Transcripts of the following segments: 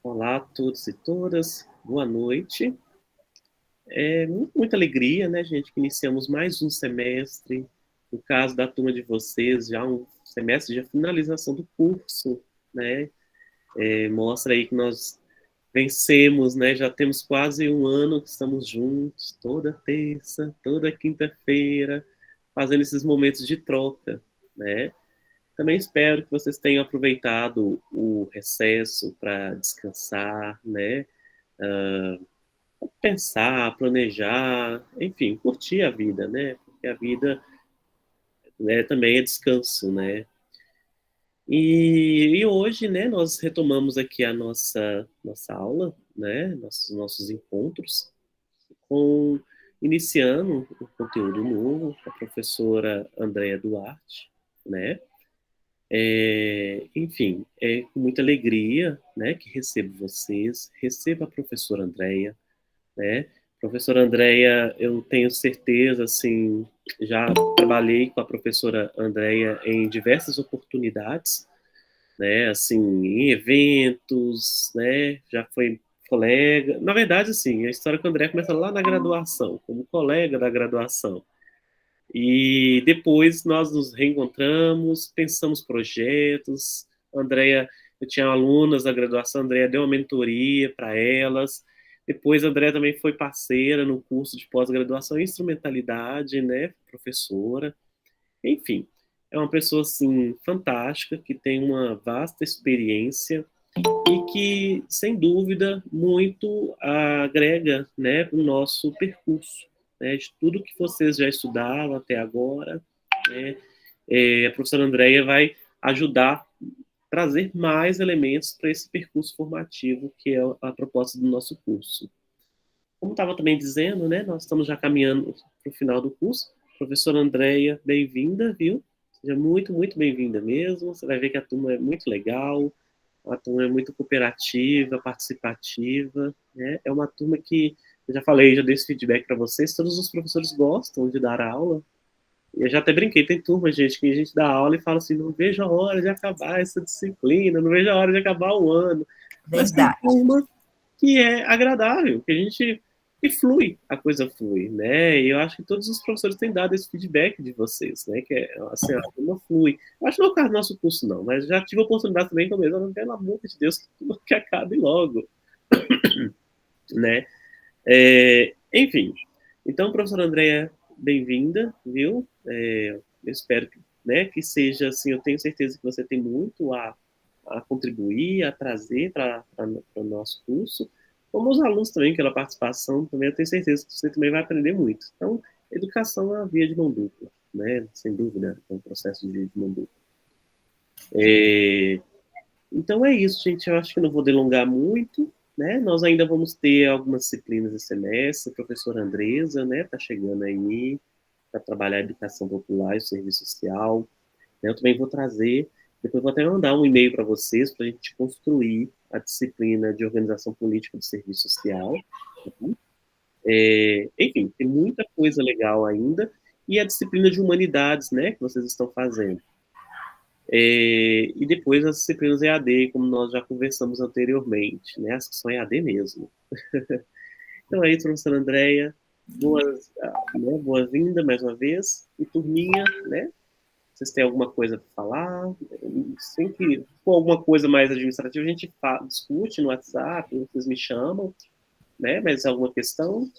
Olá a todos e todas, boa noite. Muita alegria, né, gente, que iniciamos mais um semestre. No caso da turma de vocês, já um semestre de finalização do curso, né? Mostra aí que nós vencemos, né? Já temos quase um ano que estamos juntos, toda terça, toda quinta-feira, fazendo esses momentos de troca, né? Também espero que vocês tenham aproveitado o recesso para descansar, né? Pensar, planejar, enfim, curtir a vida, né? Porque a vida, né, também é descanso, né? E hoje, né, nós retomamos aqui a nossa aula, né? Nossos encontros, com iniciando um conteúdo novo, com a professora Andréa Duarte, né? Enfim, é com muita alegria, né, que recebo vocês, recebo a professora Andréa, né? Professora Andréia, eu tenho certeza, assim, já trabalhei com a professora Andréia em diversas oportunidades, né? Assim, em eventos, né? Já foi colega. Na verdade, assim, a história com a Andréia começa lá na graduação, como colega da graduação. E depois nós nos reencontramos, pensamos projetos. Andréia, eu tinha alunas da graduação, a Andréia deu uma mentoria para elas. Depois a Andréia também foi parceira no curso de pós-graduação em instrumentalidade, né, professora. Enfim, é uma pessoa assim fantástica que tem uma vasta experiência e que, sem dúvida, muito agrega, né, o nosso percurso, né, de tudo que vocês já estudaram até agora, né, a professora Andréia vai ajudar a trazer mais elementos para esse percurso formativo que é a proposta do nosso curso. Como estava também dizendo, né, nós estamos já caminhando para o final do curso. Professora Andréia, bem-vinda, viu? Seja muito, muito bem-vinda mesmo. Você vai ver que a turma é muito legal, a turma é muito cooperativa, participativa, né? É uma turma que, eu já falei, já dei esse feedback para vocês, todos os professores gostam de dar aula. E eu já até brinquei, tem turma, gente, que a gente dá aula e fala assim, não vejo a hora de acabar essa disciplina, não vejo a hora de acabar o ano. Mas tem Verdade. turma que é agradável, que a gente que flui, a coisa flui, né? E eu acho que todos os professores têm dado esse feedback de vocês, né? Que é assim, a turma flui. Eu acho que não é o caso do nosso curso, não, mas já tive a oportunidade também com mesmo, pelo amor de Deus, que acabe logo, né? Enfim, então, professora Andréa, bem-vinda, viu? Eu espero que, né, que seja assim, eu tenho certeza que você tem muito a contribuir, a trazer para o nosso curso, como os alunos também, pela participação, também eu tenho certeza que você também vai aprender muito. Então, educação é uma via de mão dupla, né? Sem dúvida, é um processo de mão dupla. Então é isso, gente. Eu acho que não vou delongar muito, né? Nós ainda vamos ter algumas disciplinas esse semestre. A professora Andresa, né, tá chegando aí para trabalhar a educação popular e o serviço social. Eu também vou trazer, depois vou até mandar um e-mail para vocês para a gente construir a disciplina de organização política do serviço social. Enfim, tem muita coisa legal ainda. E a disciplina de humanidades, né, que vocês estão fazendo. E depois as disciplinas EAD, como nós já conversamos anteriormente, né? As que são EAD mesmo. Então é isso, professora Andréia. Boa-vinda mais uma vez. E turminha, né? Vocês têm alguma coisa para falar? Sempre que for alguma coisa mais administrativa, a gente discute no WhatsApp, vocês me chamam, né? Mas alguma questão?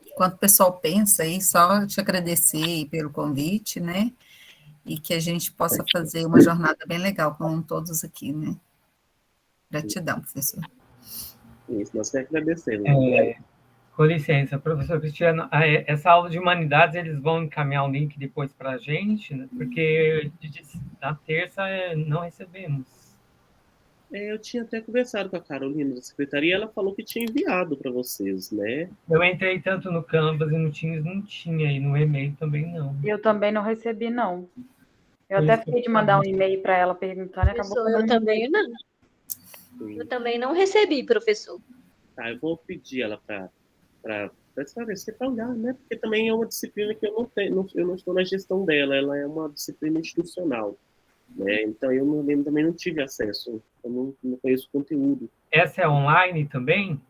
Enquanto o pessoal pensa aí, só te agradecer pelo convite, né? E que a gente possa fazer uma jornada bem legal com todos aqui, né? Gratidão, professor. Isso, nós que agradecemos. É, com licença, professor Cristiano, essa aula de humanidades, eles vão encaminhar o link depois para a gente, né? Porque na terça não recebemos. Eu tinha até conversado com a Carolina da secretaria, e ela falou que tinha enviado para vocês, né? Eu entrei tanto no Canvas e no Teams, não tinha, e no e-mail também não. Eu também não recebi, não. Eu Por até isso que fiquei de mandar um e-mail para ela perguntando, acabou Professor, eu também não. Sim. Eu também não recebi, professor. Tá, eu vou pedir ela para esclarecer, para olhar, né? Porque também é uma disciplina que eu não tenho, eu não estou na gestão dela, ela é uma disciplina institucional. né? Então, eu também não tive acesso, eu não conheço o conteúdo. Essa é online também?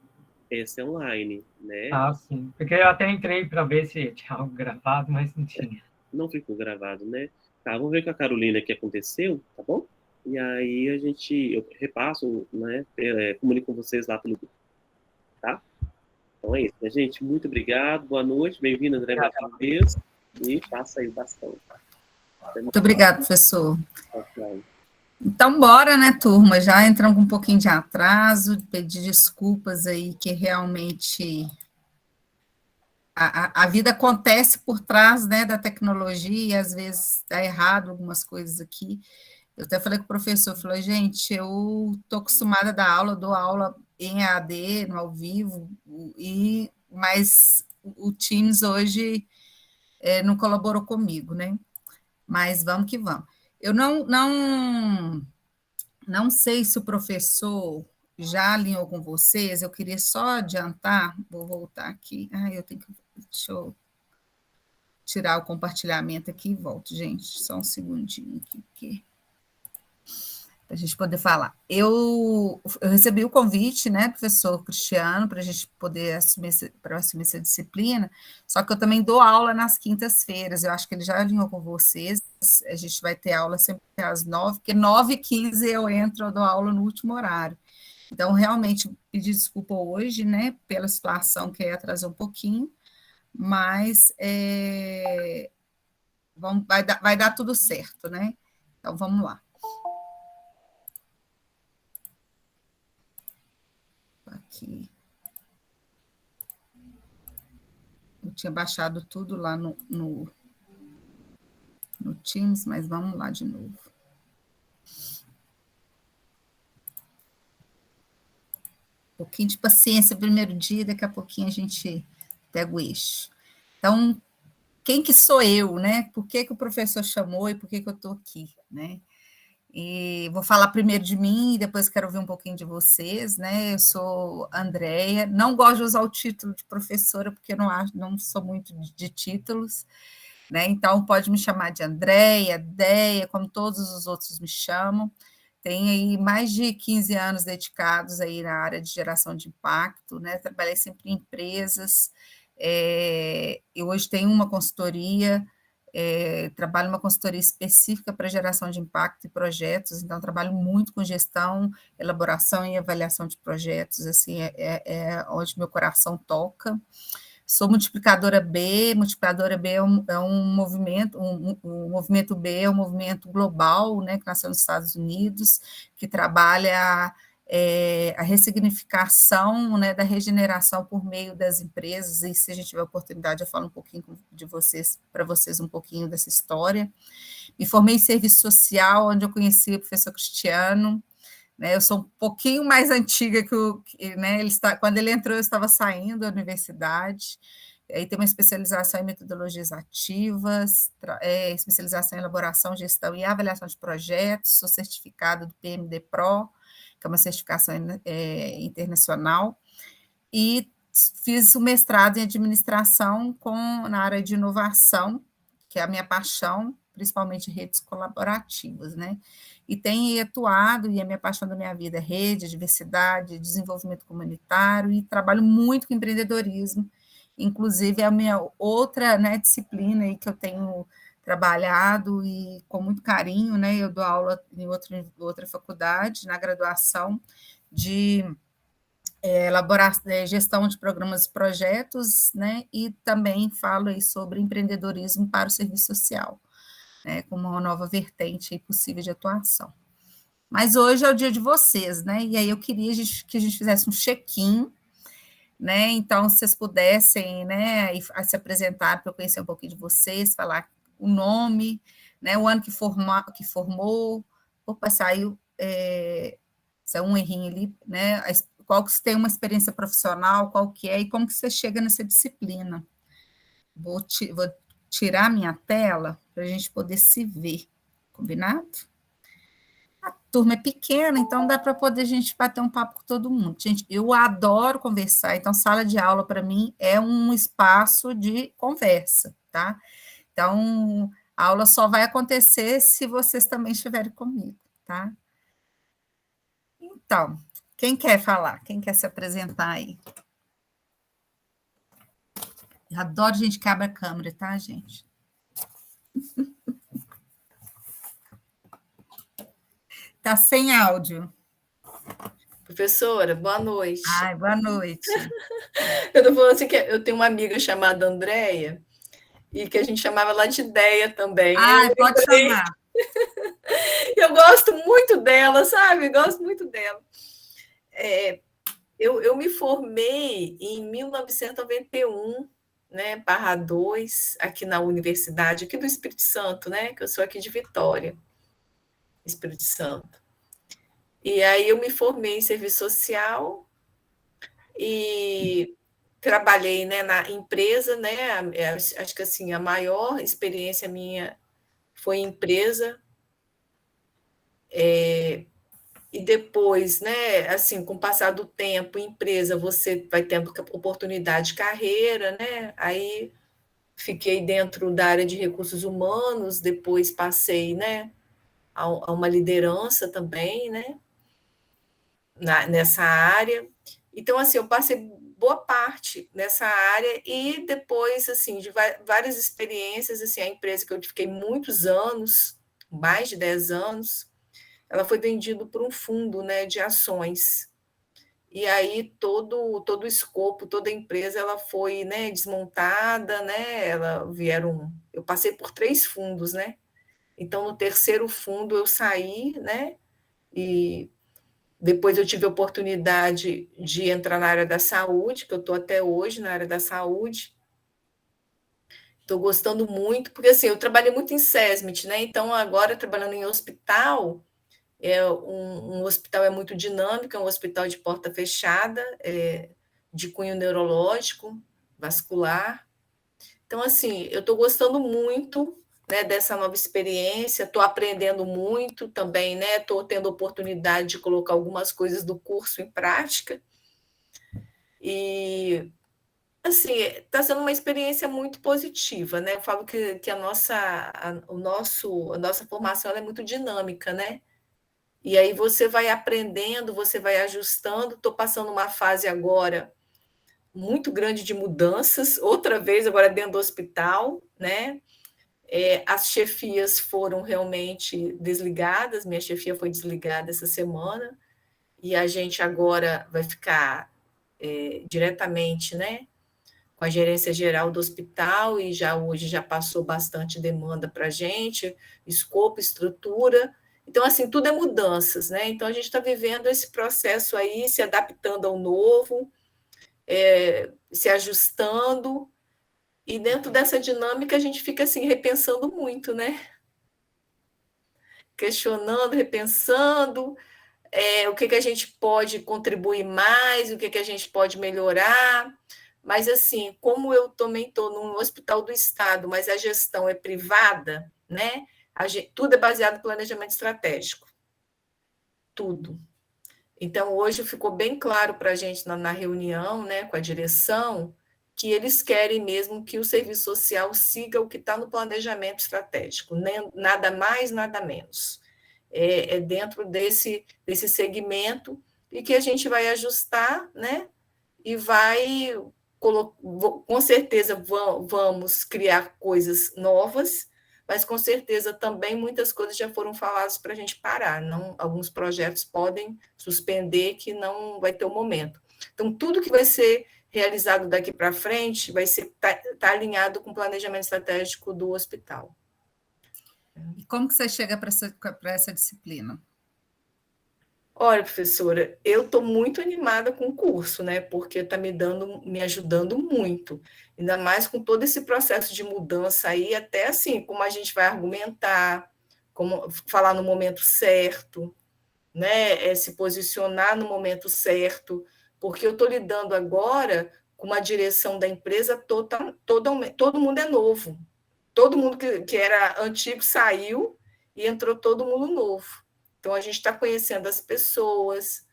Esse é online, né? Ah, sim. Porque eu até entrei para ver se tinha algo gravado, mas não tinha. Não ficou gravado, né? Tá, vamos ver com a Carolina o que aconteceu, tá bom? E aí eu repasso, né? Comunico com vocês lá pelo grupo, tá? Então é isso, né, gente? Muito obrigado, boa noite, bem-vindo, André, mais uma vez, e passa aí o bastão. Muito obrigada, professor. Tchau. Então, bora, né, turma? Já entramos com um pouquinho de atraso, pedir desculpas aí, que realmente a vida acontece por trás, né, da tecnologia, e às vezes está errado algumas coisas aqui. Eu até falei com o professor, falei, gente, eu estou acostumada a dar aula, dou aula em EAD, no ao vivo, mas o Teams hoje não colaborou comigo, né? Mas vamos que vamos. Eu não sei se o professor já alinhou com vocês, eu queria só adiantar, vou voltar aqui. Deixa eu tirar o compartilhamento aqui e volto, gente, só um segundinho aqui, para a gente poder falar. Eu recebi o convite, né, professor Cristiano, para a gente poder assumir essa disciplina, só que eu também dou aula nas quintas-feiras, eu acho que ele já alinhou com vocês, a gente vai ter aula sempre às 9, porque 9h15 eu dou aula no último horário. Então, realmente, pedi desculpa hoje, né, pela situação que atrasou um pouquinho, mas vai dar tudo certo, né? Então, vamos lá. Aqui. Eu tinha baixado tudo lá no Teams, mas vamos lá de novo. Um pouquinho de paciência, primeiro dia, daqui a pouquinho a gente pega o eixo. Então, quem que sou eu, né? Por que o professor chamou e por que eu estou aqui, né? E vou falar primeiro de mim e depois quero ouvir um pouquinho de vocês, né? Eu sou Andréia, não gosto de usar o título de professora, porque eu não sou muito de títulos, né? Então pode me chamar de Andréia, Déia, como todos os outros me chamam. Tenho aí mais de 15 anos dedicados aí na área de geração de impacto, né? Trabalhei sempre em empresas, eu hoje tenho uma consultoria, trabalho uma consultoria específica para geração de impacto e projetos, então trabalho muito com gestão, elaboração e avaliação de projetos, assim, é onde meu coração toca. Sou multiplicadora B é um movimento, o movimento B é um movimento global, né, que nasceu nos Estados Unidos, que trabalha a ressignificação, né, da regeneração por meio das empresas, e se a gente tiver oportunidade, eu falo um pouquinho para vocês um pouquinho dessa história. Me formei em serviço social, onde eu conheci o professor Cristiano, né, eu sou um pouquinho mais antiga né, quando ele entrou, eu estava saindo da universidade, aí tem uma especialização em metodologias ativas, especialização em elaboração, gestão e avaliação de projetos, sou certificada do PMD Pro, que é uma certificação internacional, e fiz o mestrado em administração na área de inovação, que é a minha paixão, principalmente redes colaborativas, né? E tenho atuado, e a minha paixão da minha vida é rede, diversidade, desenvolvimento comunitário, e trabalho muito com empreendedorismo, inclusive é a minha outra, né, disciplina aí que eu tenho trabalhado e com muito carinho, né? Eu dou aula em outra faculdade, na graduação, de gestão de programas e projetos, né? E também falo aí sobre empreendedorismo para o serviço social, né? Como uma nova vertente aí possível de atuação. Mas hoje é o dia de vocês, né? E aí eu queria que a gente fizesse um check-in, né? Então, se vocês pudessem, né, se apresentar para eu conhecer um pouquinho de vocês, falar o nome, né, o ano que formou, opa, saiu um errinho ali, né? Qual que você tem uma experiência profissional, qual que é, e como que você chega nessa disciplina. Vou tirar minha tela para a gente poder se ver, combinado? A turma é pequena, então dá para poder a gente bater um papo com todo mundo. Gente, eu adoro conversar, então sala de aula para mim é um espaço de conversa, tá? Então, A aula só vai acontecer se vocês também estiverem comigo, tá? Então, quem quer falar? Quem quer se apresentar aí? Eu adoro gente que abre a câmera, tá, gente? Tá sem áudio. Professora, boa noite. Ai, boa noite. Eu tô falando assim que eu tenho uma amiga chamada Andréia e que a gente chamava ela de Deia também. Ai, pode chamar. Eu gosto muito dela, sabe? Eu gosto muito dela. Eu me formei em 1991, né, /2, aqui na universidade, aqui do Espírito Santo, né, que eu sou aqui de Vitória, Espírito Santo. E aí eu me formei em serviço social e trabalhei, né, na empresa, né, acho que assim, a maior experiência minha foi em empresa, e depois, né, assim, com o passar do tempo, empresa, você vai tendo oportunidade de carreira, né, aí fiquei dentro da área de recursos humanos, depois passei, né, a uma liderança também, né, nessa área. Então, assim, eu passei boa parte nessa área e depois, assim, de várias experiências, assim, a empresa que eu fiquei muitos anos, mais de 10 anos, ela foi vendida por um fundo, né, de ações. E aí todo o escopo, toda a empresa, ela foi, né, desmontada, né, eu passei por 3 fundos, né, então no terceiro fundo eu saí, né, e depois eu tive a oportunidade de entrar na área da saúde, que eu estou até hoje na área da saúde, estou gostando muito, porque assim, eu trabalhei muito em SESMIT, né, então agora trabalhando em hospital, um hospital é muito dinâmico, é um hospital de porta fechada, de cunho neurológico, vascular. Então, assim, eu estou gostando muito, né, dessa nova experiência, estou aprendendo muito também, né? Estou tendo oportunidade de colocar algumas coisas do curso em prática. E, assim, está sendo uma experiência muito positiva, né? Eu falo que a nossa formação ela é muito dinâmica, né? E aí você vai aprendendo, você vai ajustando. Estou passando uma fase agora muito grande de mudanças, outra vez agora dentro do hospital, né? As chefias foram realmente desligadas, minha chefia foi desligada essa semana, e a gente agora vai ficar diretamente, né, com a gerência geral do hospital, e hoje já passou bastante demanda para a gente, escopo, estrutura. Então, assim, tudo é mudanças, né? Então, a gente está vivendo esse processo aí, se adaptando ao novo, se ajustando, e dentro dessa dinâmica a gente fica assim, repensando muito, né? Questionando, repensando, o que a gente pode contribuir mais, o que a gente pode melhorar. Mas, assim, como eu também estou num hospital do Estado, mas a gestão é privada, né? Tudo é baseado no planejamento estratégico. Tudo. Então, hoje ficou bem claro para a gente na reunião, né, com a direção, que eles querem mesmo que o serviço social siga o que está no planejamento estratégico, nem, nada mais, nada menos. É dentro desse segmento e que a gente vai ajustar, né, e vai, com certeza, vamos criar coisas novas, mas com certeza também muitas coisas já foram faladas para a gente parar. Não, alguns projetos podem suspender, que não vai ter o momento. Então, tudo que vai ser realizado daqui para frente vai tá alinhado com o planejamento estratégico do hospital. E como que você chega para essa disciplina? Olha, professora, eu estou muito animada com o curso, né? Porque está me ajudando muito, ainda mais com todo esse processo de mudança aí, até assim, como a gente vai argumentar, como falar no momento certo, né? Se posicionar no momento certo, porque eu estou lidando agora com uma direção da empresa todo mundo é novo, todo mundo que era antigo saiu e entrou todo mundo novo. Então, a gente está conhecendo as pessoas,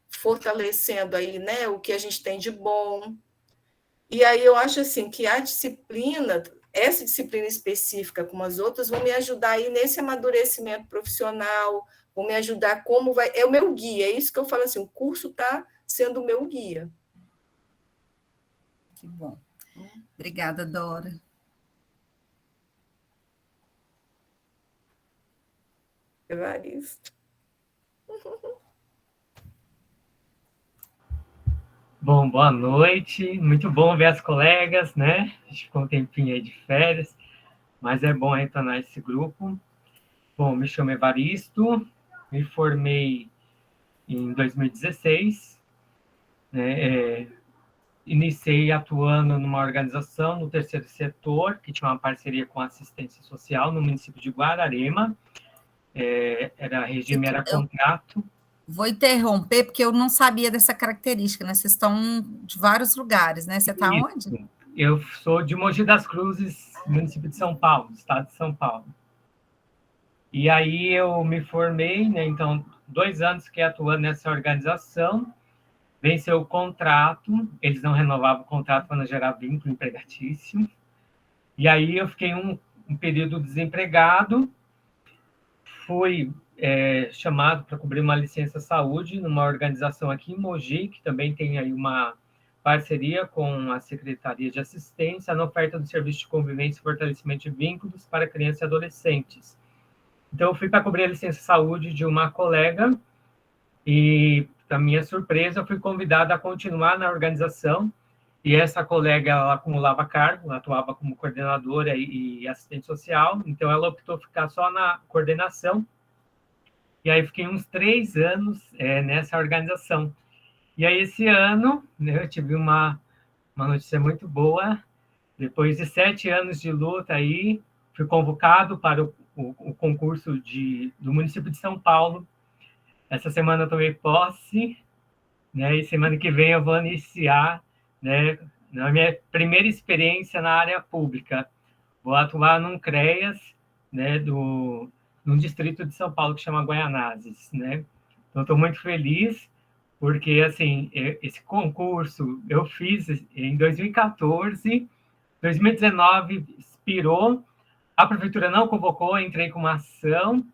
fortalecendo aí, né, o que a gente tem de bom. E aí eu acho assim que a disciplina essa disciplina específica, como as outras, vão me ajudar aí nesse amadurecimento profissional, vão me ajudar como vai... É o meu guia, é isso que eu falo assim, o curso está sendo o meu guia. Que bom. Obrigada, Dora. Evaristo. Bom, boa noite. Muito bom ver as colegas, né? A gente ficou um tempinho aí de férias, mas é bom retornar esse grupo. Bom, me chamo Evaristo, me formei em 2016, né? Iniciei atuando numa organização no terceiro setor, que tinha uma parceria com a assistência social no município de Guararema. Era regime, era contrato. Vou interromper, porque eu não sabia dessa característica, né? Vocês estão de vários lugares, né? Você está onde? Eu sou de Mogi das Cruzes, município de São Paulo, estado de São Paulo. E aí eu me formei, né? Então, 2 anos que atuando nessa organização, venceu o contrato, eles não renovavam o contrato para não gerar vínculo empregatício. E aí eu fiquei um período desempregado, fui chamado para cobrir uma licença saúde numa organização aqui em Mogi, que também tem aí uma parceria com a Secretaria de Assistência na oferta do serviço de convivência e fortalecimento de vínculos para crianças e adolescentes. Então, eu fui para cobrir a licença saúde de uma colega e, para minha surpresa, eu fui convidada a continuar na organização e essa colega, ela acumulava cargo, ela atuava como coordenadora e assistente social, então ela optou ficar só na coordenação. E aí fiquei uns 3 anos nessa organização. E aí esse ano, né, eu tive uma notícia muito boa. Depois de 7 anos de luta aí, fui convocado para o concurso do município de São Paulo. Essa semana eu tomei posse, né, e semana que vem eu vou iniciar, né, na minha primeira experiência na área pública. Vou atuar num CREAS, né, num distrito de São Paulo que chama Guaianazes, né? Então, estou muito feliz, porque, assim, esse concurso eu fiz em 2014, 2019 expirou, a prefeitura não convocou, entrei com uma ação,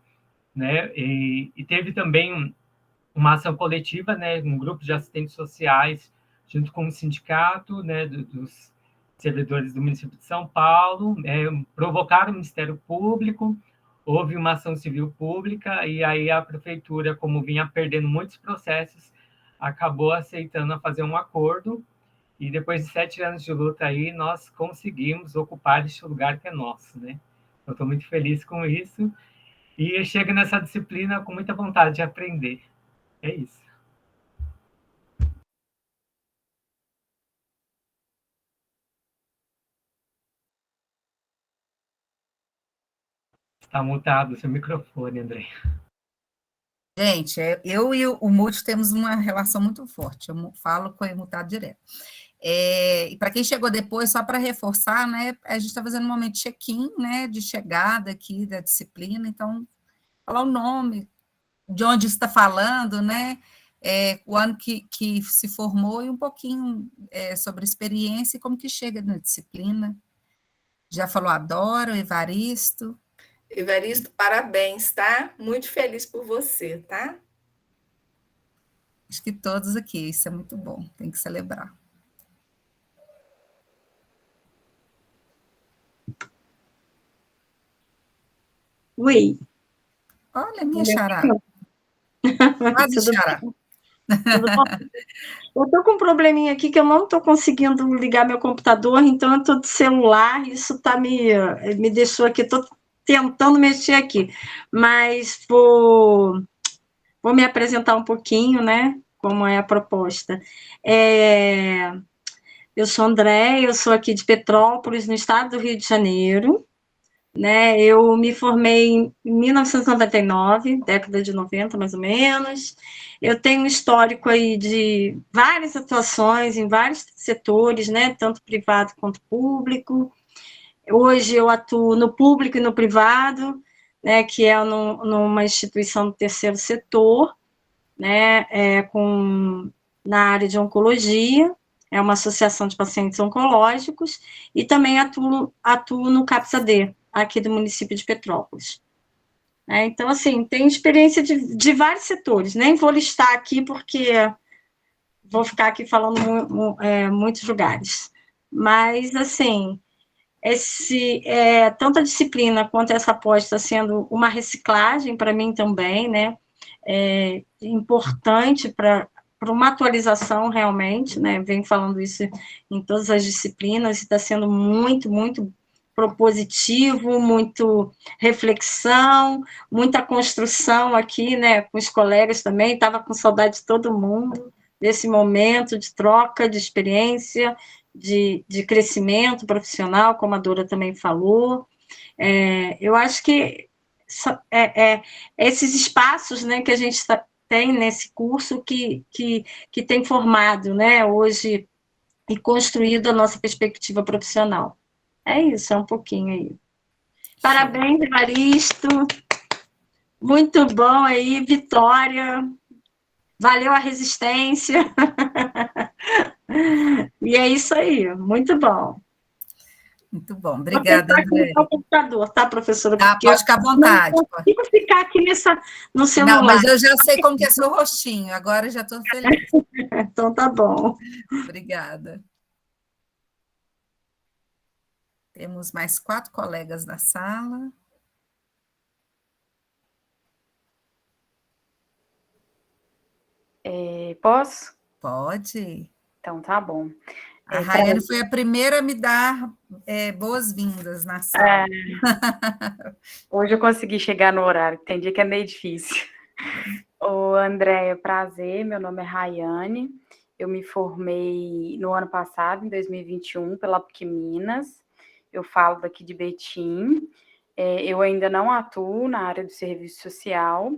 né? E teve também uma ação coletiva, né? Um grupo de assistentes sociais, junto com o sindicato, né? Dos servidores do município de São Paulo, provocaram o Ministério Público, houve uma ação civil pública, e aí a prefeitura, como vinha perdendo muitos processos, acabou aceitando a fazer um acordo, e depois de 7 anos de luta aí, nós conseguimos ocupar este lugar que é nosso, né? Eu estou muito feliz com isso, e eu chego nessa disciplina com muita vontade de aprender. É isso. Está mutado o seu microfone, André. Gente, eu e o Múcio temos uma relação muito forte. Eu falo com o Emutado direto. E para quem chegou depois, só para reforçar, né, a gente está fazendo um momento de check-in, né, de chegada aqui da disciplina, então, falar o nome, de onde está falando, né, o ano que se formou e um pouquinho sobre a experiência e como que chega na disciplina. Já falou a Dora, o Evaristo. Evaristo, parabéns, tá? Muito feliz por você, tá? Acho que todos aqui, isso é muito bom, tem que celebrar. Oi. Olha, minha xará. Quase xará. Tudo bom? Eu estou com um probleminha aqui que eu não estou conseguindo ligar meu computador, então eu estou de celular, isso me deixou aqui, estou tentando mexer aqui, mas vou me apresentar um pouquinho, né, como é a proposta. Eu sou André, eu sou aqui de Petrópolis, no estado do Rio de Janeiro, né, eu me formei em 1999, década de 90, mais ou menos. Eu tenho um histórico aí de várias atuações em vários setores, né, tanto privado quanto público. Hoje eu atuo no público e no privado, né, que é numa instituição do terceiro setor, né, na área de oncologia. é uma associação de pacientes oncológicos, e também atuo no CAPS-AD, aqui do município de Petrópolis. Então, assim, tenho experiência de vários setores, nem vou listar aqui, porque vou ficar aqui falando muitos lugares. Mas, assim, tanto a disciplina quanto essa pós está sendo uma reciclagem para mim também, né? Importante para uma atualização realmente, né? Venho falando isso em todas as disciplinas, e está sendo muito, muito propositivo, muito reflexão, muita construção aqui, né? Com os colegas também, estava com saudade de todo mundo, desse momento de troca, de experiência, de crescimento profissional, como a Dora também falou. Eu acho que esses espaços, né, que a gente tem nesse curso que tem formado, né, hoje, e construído a nossa perspectiva profissional. É isso, é um pouquinho aí. Parabéns, Evaristo. Muito bom aí, Vitória. Valeu a resistência. E é isso aí, muito bom. Muito bom, obrigada, André. Vou computador, tá, professora? Pode ficar à vontade. Não consigo ficar aqui no celular. Não, mas eu já sei como que é seu rostinho, agora já estou feliz. Então tá bom. Obrigada. Temos mais 4 colegas na sala. Posso? Pode. Então, tá bom. A Raiane foi a primeira a me dar boas-vindas na sala. Hoje eu consegui chegar no horário, tem dia que é meio difícil. Ô, Andréia, prazer, meu nome é Raiane, eu me formei no ano passado, em 2021, pela PUC Minas, eu falo daqui de Betim, eu ainda não atuo na área do serviço social,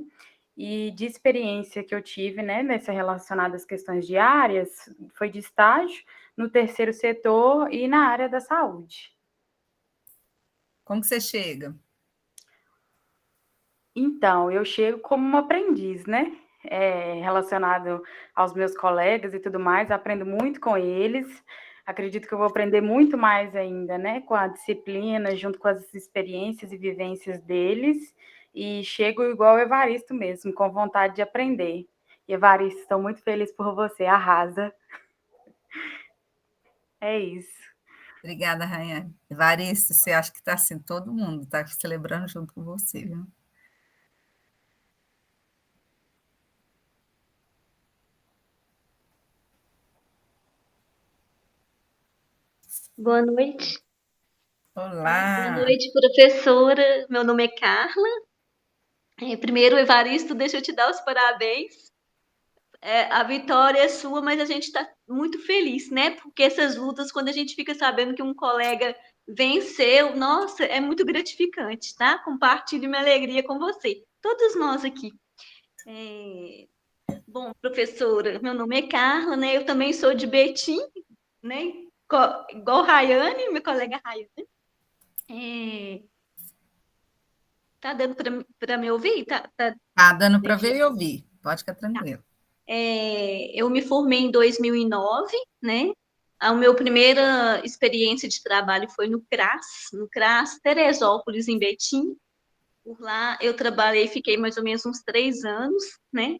e de experiência que eu tive, né, nessa relacionada às questões diárias, foi de estágio no terceiro setor e na área da saúde. Como que você chega? Então, eu chego como uma aprendiz, né? Relacionado aos meus colegas e tudo mais, aprendo muito com eles. Acredito que eu vou aprender muito mais ainda, né? Com a disciplina, junto com as experiências e vivências deles. E chego igual o Evaristo mesmo, com vontade de aprender. E, Evaristo, estou muito feliz por você, arrasa. É isso. Obrigada, Raiane. Evaristo, você acha que está assim, todo mundo está celebrando junto com você, viu? Boa noite. Olá. Boa noite, professora. Meu nome é Carla. Primeiro, Evaristo, deixa eu te dar os parabéns. A vitória é sua, mas a gente está muito feliz, né? Porque essas lutas, quando a gente fica sabendo que um colega venceu, nossa, é muito gratificante, tá? Compartilho minha alegria com você, todos nós aqui. Bom, professora, meu nome é Carla, né? Eu também sou de Betim, né? Igual Raiane, minha colega Raiane. Tá dando para me ouvir? Tá Dando para ver e ouvir, pode ficar tranquilo. Eu me formei em 2009, né? A minha primeira experiência de trabalho foi no CRAS Teresópolis, em Betim. Por lá eu trabalhei, fiquei mais ou menos uns 3 anos, né?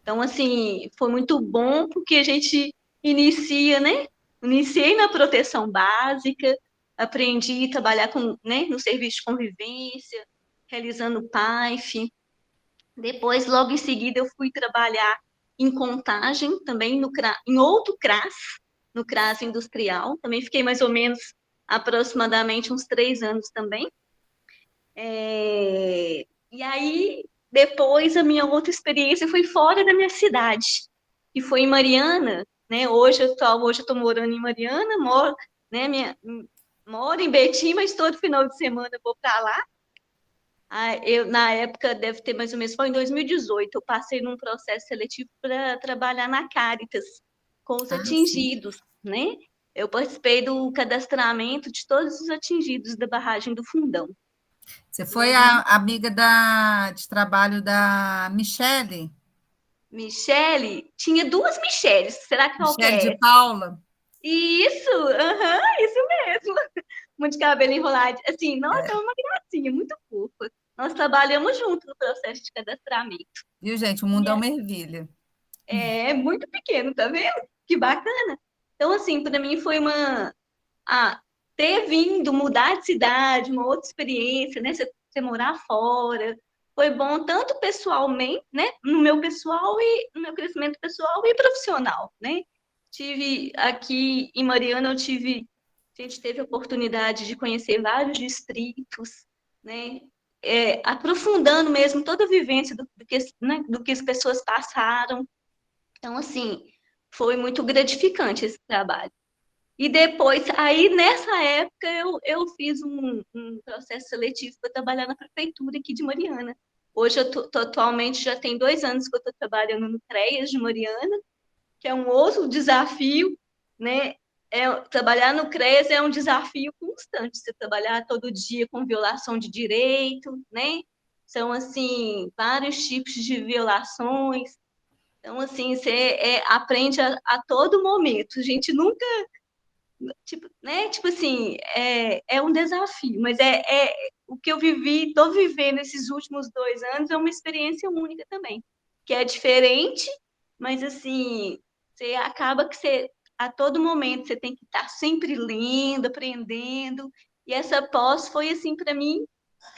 Então, assim, foi muito bom, porque a gente inicia, né? Iniciei na proteção básica, aprendi a trabalhar né, no serviço de convivência, realizando PAIF. Depois, logo em seguida, eu fui trabalhar em Contagem, também em outro CRAS, no CRAS Industrial. Também fiquei mais ou menos, aproximadamente, uns 3 anos também. E aí, depois, a minha outra experiência foi fora da minha cidade, que foi em Mariana, né? Hoje eu estou morando em Mariana, moro em Betim, mas todo final de semana eu vou para lá. Na época, deve ter mais ou menos, foi em 2018, eu passei num processo seletivo para trabalhar na Caritas, com os atingidos, né? Eu participei do cadastramento de todos os atingidos da barragem do Fundão. Você foi a amiga de trabalho da Michele? Michele? Tinha 2 Micheles, será que qual que é? Michele de Paula? Isso, aham, isso mesmo. Muito cabelo enrolado. Assim, nossa, é uma gracinha, muito fofa. Nós trabalhamos junto no processo de cadastramento. Viu, gente? O mundo é uma ervilha. É muito pequeno, tá vendo? Que bacana. Então, assim, para mim foi ter vindo, mudar de cidade, uma outra experiência, né? Você morar fora. Foi bom tanto pessoalmente, né? No meu pessoal e no meu crescimento pessoal e profissional, né? Tive aqui em Mariana, a gente teve a oportunidade de conhecer vários distritos, né? Aprofundando mesmo toda a vivência né, do que as pessoas passaram. Então, assim, foi muito gratificante esse trabalho. E depois, aí nessa época, eu fiz um processo seletivo para trabalhar na prefeitura aqui de Mariana. Hoje, atualmente, já tem 2 anos que eu estou trabalhando no CREAS de Mariana, que é um outro desafio, né? Trabalhar no CREAS é um desafio constante, você trabalhar todo dia com violação de direito, né? São, assim, vários tipos de violações. Então, assim, você aprende a todo momento. A gente nunca tipo, né? Tipo assim, é um desafio, mas o que eu vivi, estou vivendo esses últimos 2 anos é uma experiência única também, que é diferente, mas assim, você acaba que a todo momento você tem que estar sempre lendo, aprendendo, e essa pós foi assim para mim,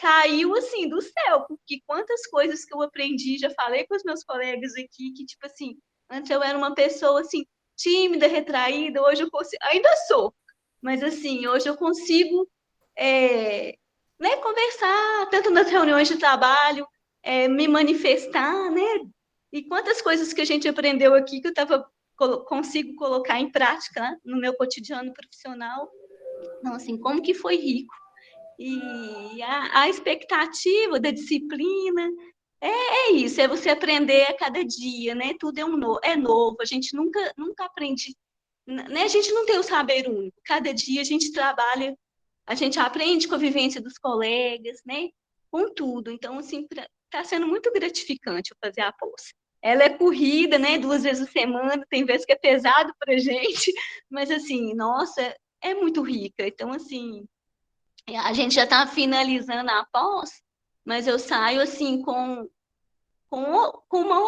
caiu assim do céu, porque quantas coisas que eu aprendi, já falei com os meus colegas aqui, que tipo assim, antes eu era uma pessoa assim, tímida, retraída, hoje eu consigo, ainda sou, mas assim, hoje eu consigo né, conversar, tanto nas reuniões de trabalho, me manifestar, né? E quantas coisas que a gente aprendeu aqui que consigo colocar em prática, né, no meu cotidiano profissional. Então, assim, como que foi rico. E a expectativa da disciplina é isso, é você aprender a cada dia, né? Tudo é novo, a gente nunca aprende, né? A gente não tem o saber único. Cada dia a gente trabalha, a gente aprende com a vivência dos colegas, né? Com tudo. Então, assim, está sendo muito gratificante eu fazer a pós. Ela é corrida, né? 2 vezes a semana, tem vezes que é pesado para a gente, mas assim, nossa, é muito rica. Então, assim, a gente já está finalizando a pós, mas eu saio assim com uma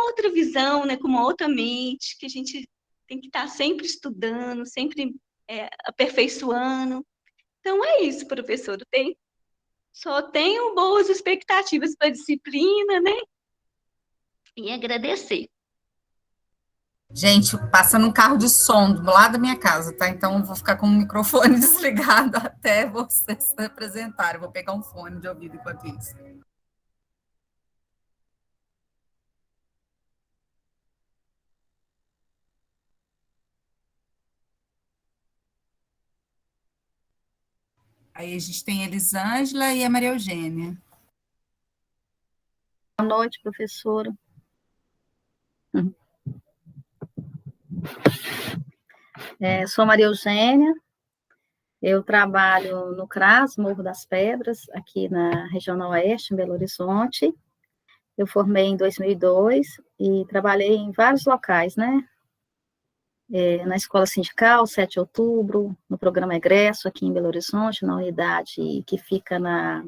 outra visão, né? Com uma outra mente, que a gente tem que estar sempre estudando, sempre aperfeiçoando. Então é isso, professor. Só tenho boas expectativas para a disciplina, né? E agradecer. Gente, passando um carro de som do lado da minha casa, tá? Então eu vou ficar com o microfone desligado até vocês se apresentarem. Vou pegar um fone de ouvido enquanto isso. Aí a gente tem a Elisângela e a Maria Eugênia. Boa noite, professora. Sou Maria Eugênia, eu trabalho no CRAS, Morro das Pedras, aqui na região oeste, em Belo Horizonte. Eu formei em 2002 e trabalhei em vários locais, né? Na Escola Sindical, 7 de Outubro, no programa Egresso, aqui em Belo Horizonte, na unidade que fica na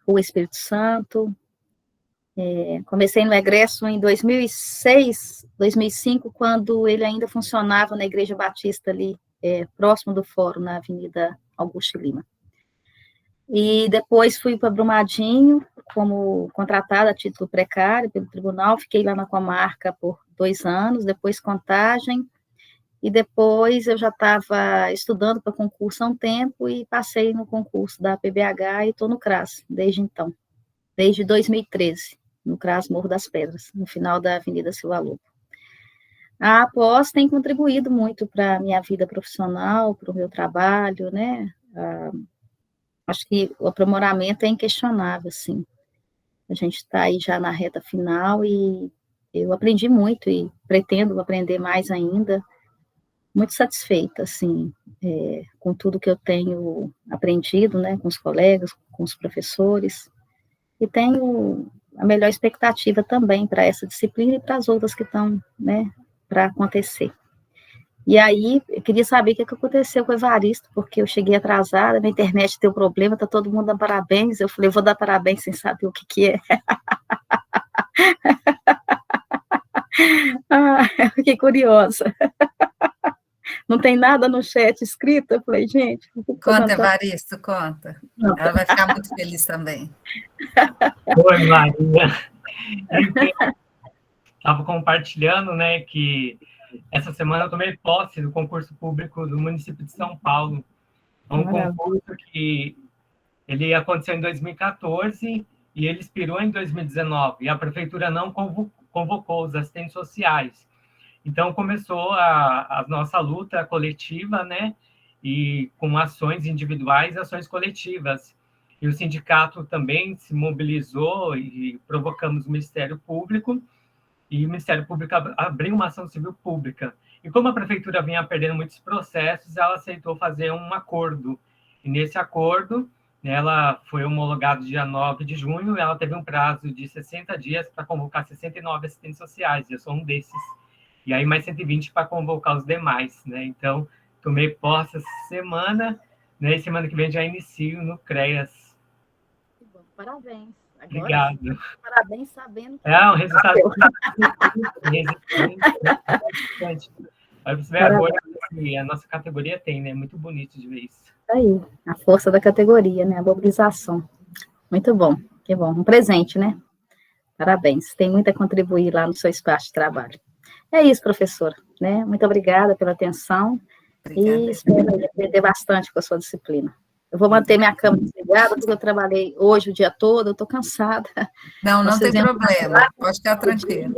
Rua Espírito Santo. Comecei no Egresso em 2006, 2005, quando ele ainda funcionava na Igreja Batista ali, próximo do Fórum, na Avenida Augusto Lima. E depois fui para Brumadinho, como contratada a título precário pelo tribunal, fiquei lá na comarca por 2 anos, depois Contagem, e depois eu já estava estudando para concurso há um tempo e passei no concurso da PBH e estou no CRAS desde então, desde 2013, no CRAS Morro das Pedras, no final da Avenida Silva Lobo. A pós tem contribuído muito para a minha vida profissional, para o meu trabalho, né? Acho que o aprimoramento é inquestionável, sim. A gente está aí já na reta final e eu aprendi muito e pretendo aprender mais ainda. Muito satisfeita, assim, com tudo que eu tenho aprendido, né, com os colegas, com os professores, e tenho a melhor expectativa também para essa disciplina e para as outras que estão, né, para acontecer. E aí, eu queria saber o que aconteceu com o Evaristo, porque eu cheguei atrasada, minha internet deu problema, tá todo mundo dando parabéns. Eu falei, eu vou dar parabéns sem saber o que é. Eu fiquei curiosa. Não tem nada no chat escrito? Eu falei, gente... Conta, Evaristo, conta. Ela vai ficar muito feliz também. Oi, Maria. Estava compartilhando, né, que essa semana eu tomei posse do concurso público do município de São Paulo. É um concurso que ele aconteceu em 2014 e ele expirou em 2019, e a prefeitura não convocou os assistentes sociais. Então, começou a nossa luta coletiva, né, e com ações individuais e ações coletivas. E o sindicato também se mobilizou e provocamos o Ministério Público, e o Ministério Público abriu uma ação civil pública. E como a prefeitura vinha perdendo muitos processos, ela aceitou fazer um acordo. E nesse acordo, ela foi homologada dia 9 de junho, e ela teve um prazo de 60 dias para convocar 69 assistentes sociais, e eu sou um desses. E aí mais 120 para convocar os demais, né? Então, tomei posse essa semana, né? E semana que vem já inicio no CREAS. Que bom, parabéns. Agora, obrigado. Parabéns sabendo que... É um resultado... Aí você vê agora que a nossa categoria tem, né? Muito bonito de ver isso. Aí, a força da categoria, né? A mobilização. Muito bom, que bom. Um presente, né? Parabéns. Tem muito a contribuir lá no seu espaço de trabalho. É isso, professora, né? Muito obrigada pela atenção. Obrigada. E espero aprender bastante com a sua disciplina. Eu vou manter minha câmera desligada, porque eu trabalhei hoje o dia todo, eu estou cansada. Não tem problema, pode ficar tranquilo.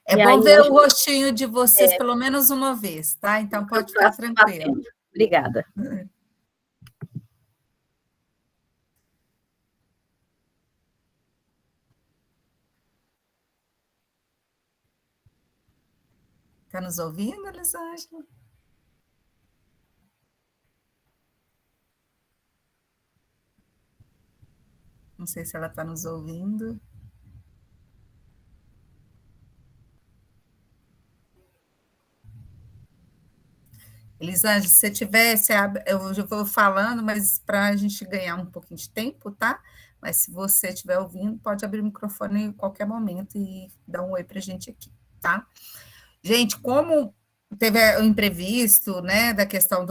É bom ver o rostinho de vocês pelo menos uma vez, tá? Então pode ficar tranquilo. Obrigada. Está nos ouvindo, Elisângela? Não sei se ela está nos ouvindo. Elisângela, se você tiver, eu já vou falando, mas para a gente ganhar um pouquinho de tempo, tá? Mas se você estiver ouvindo, pode abrir o microfone em qualquer momento e dar um oi para a gente aqui, tá? Gente, como teve o imprevisto, né, da questão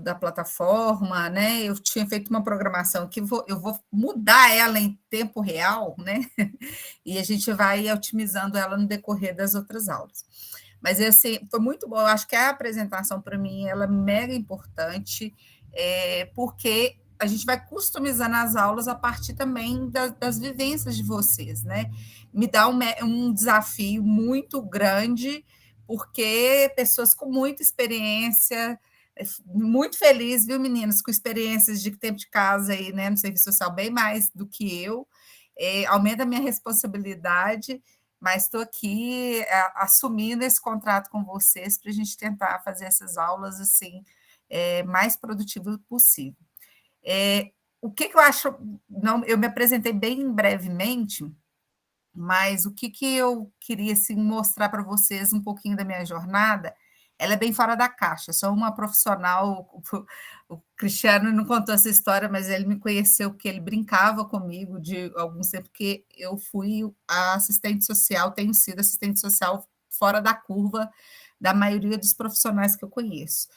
da plataforma, né, eu tinha feito uma programação que eu vou mudar ela em tempo real, né, e a gente vai otimizando ela no decorrer das outras aulas. Mas, assim, foi muito bom, eu acho que a apresentação, para mim, ela é mega importante, porque a gente vai customizando as aulas a partir também das vivências de vocês, né, me dá um desafio muito grande, porque pessoas com muita experiência, muito feliz, viu, meninas, com experiências de tempo de casa aí, né, no serviço social bem mais do que eu, aumenta a minha responsabilidade, mas estou aqui assumindo esse contrato com vocês para a gente tentar fazer essas aulas assim, mais produtivo possível. O que eu acho, eu me apresentei bem brevemente, mas o que eu queria assim, mostrar para vocês um pouquinho da minha jornada, ela é bem fora da caixa. Eu sou uma profissional, o Cristiano não contou essa história, mas ele me conheceu porque ele brincava comigo de alguns tempos, porque eu fui a assistente social, tenho sido assistente social fora da curva da maioria dos profissionais que eu conheço.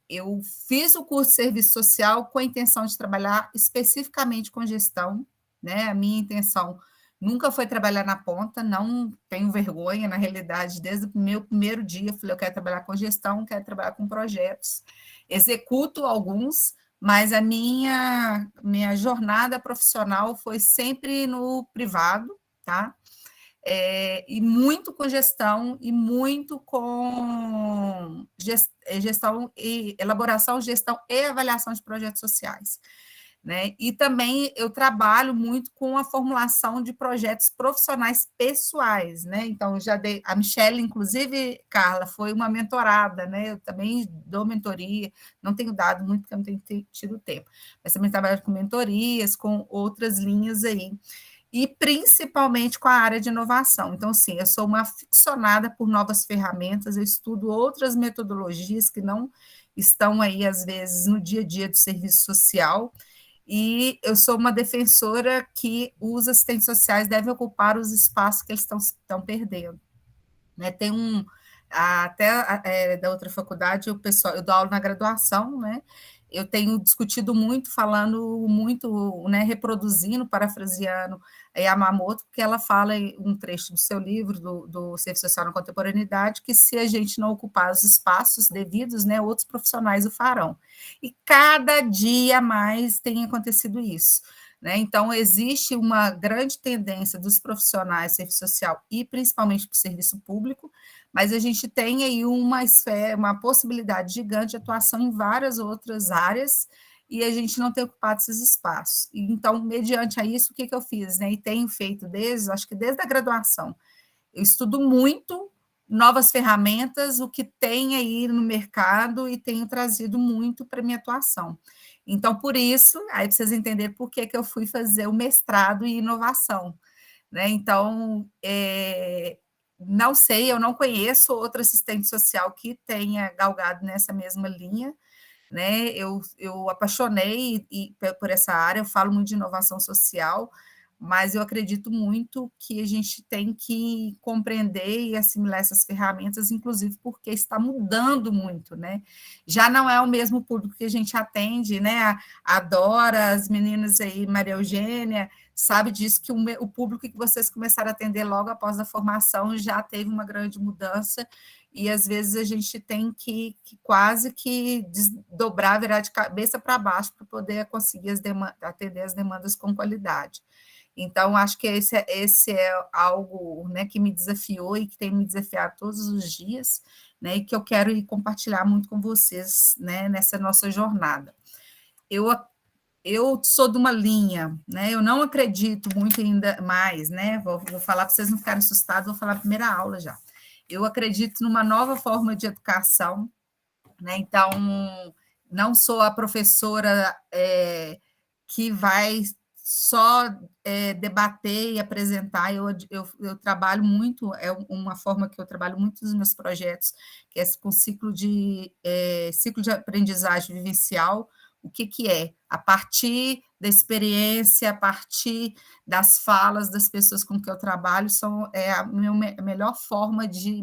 Eu fiz o curso de serviço social com a intenção de trabalhar especificamente com gestão, né? A minha intenção nunca foi trabalhar na ponta, não tenho vergonha, na realidade, desde o meu primeiro dia, eu falei, eu quero trabalhar com gestão, quero trabalhar com projetos, executo alguns, mas a minha jornada profissional foi sempre no privado, tá? E muito com gestão, e muito com gestão e elaboração, gestão e avaliação de projetos sociais. Né? E também eu trabalho muito com a formulação de projetos profissionais pessoais, né? Então, já dei, a Michelle, inclusive, Carla, foi uma mentorada, né? Eu também dou mentoria, não tenho dado muito, porque eu não tenho tido tempo, mas também trabalho com mentorias, com outras linhas aí. e principalmente com a área de inovação. Então, sim, eu sou uma aficionada por novas ferramentas, eu estudo outras metodologias que não estão aí, às vezes, no dia a dia do serviço social, e eu sou uma defensora que os assistentes sociais devem ocupar os espaços que eles estão perdendo. Né? Tem até da outra faculdade, o pessoal, eu dou aula na graduação, né? Eu tenho discutido muito, falando muito, né, reproduzindo, parafraseando a Yamamoto, porque ela fala em um trecho do seu livro, do Serviço Social na Contemporaneidade, que se a gente não ocupar os espaços devidos, né, outros profissionais o farão. E cada dia mais tem acontecido isso. Né? Então, existe uma grande tendência dos profissionais do serviço social e principalmente para o serviço público, mas a gente tem aí uma possibilidade gigante de atuação em várias outras áreas e a gente não tem ocupado esses espaços. Então, mediante a isso, o que eu fiz? Né? E tenho feito acho que desde a graduação. Eu estudo muito novas ferramentas, o que tem aí no mercado e tenho trazido muito para a minha atuação. Então, por isso, aí vocês entenderem por que eu fui fazer o mestrado em inovação. Né? Então, não sei, eu não conheço outro assistente social que tenha galgado nessa mesma linha. Né? Eu apaixonei por essa área, eu falo muito de inovação social, mas eu acredito muito que a gente tem que compreender e assimilar essas ferramentas, inclusive porque está mudando muito, né? Já não é o mesmo público que a gente atende, né? A Dora, as meninas aí, Maria Eugênia, sabe disso, que o público que vocês começaram a atender logo após a formação já teve uma grande mudança, e às vezes a gente tem que quase que desdobrar, virar de cabeça para baixo para poder conseguir atender as demandas com qualidade. Então, acho que esse é algo, né, que me desafiou e que tem me desafiado todos os dias, né, e que eu quero compartilhar muito com vocês, né, nessa nossa jornada. Eu sou de uma linha, né, eu não acredito muito ainda mais, né, vou falar para vocês não ficarem assustados, vou falar a primeira aula já. Eu acredito numa nova forma de educação, né, então, não sou a professora que vai só debater e apresentar, eu trabalho muito, é uma forma que eu trabalho muito nos meus projetos, que é com ciclo de aprendizagem vivencial. O que é? A partir da experiência, a partir das falas das pessoas com que eu trabalho, a minha melhor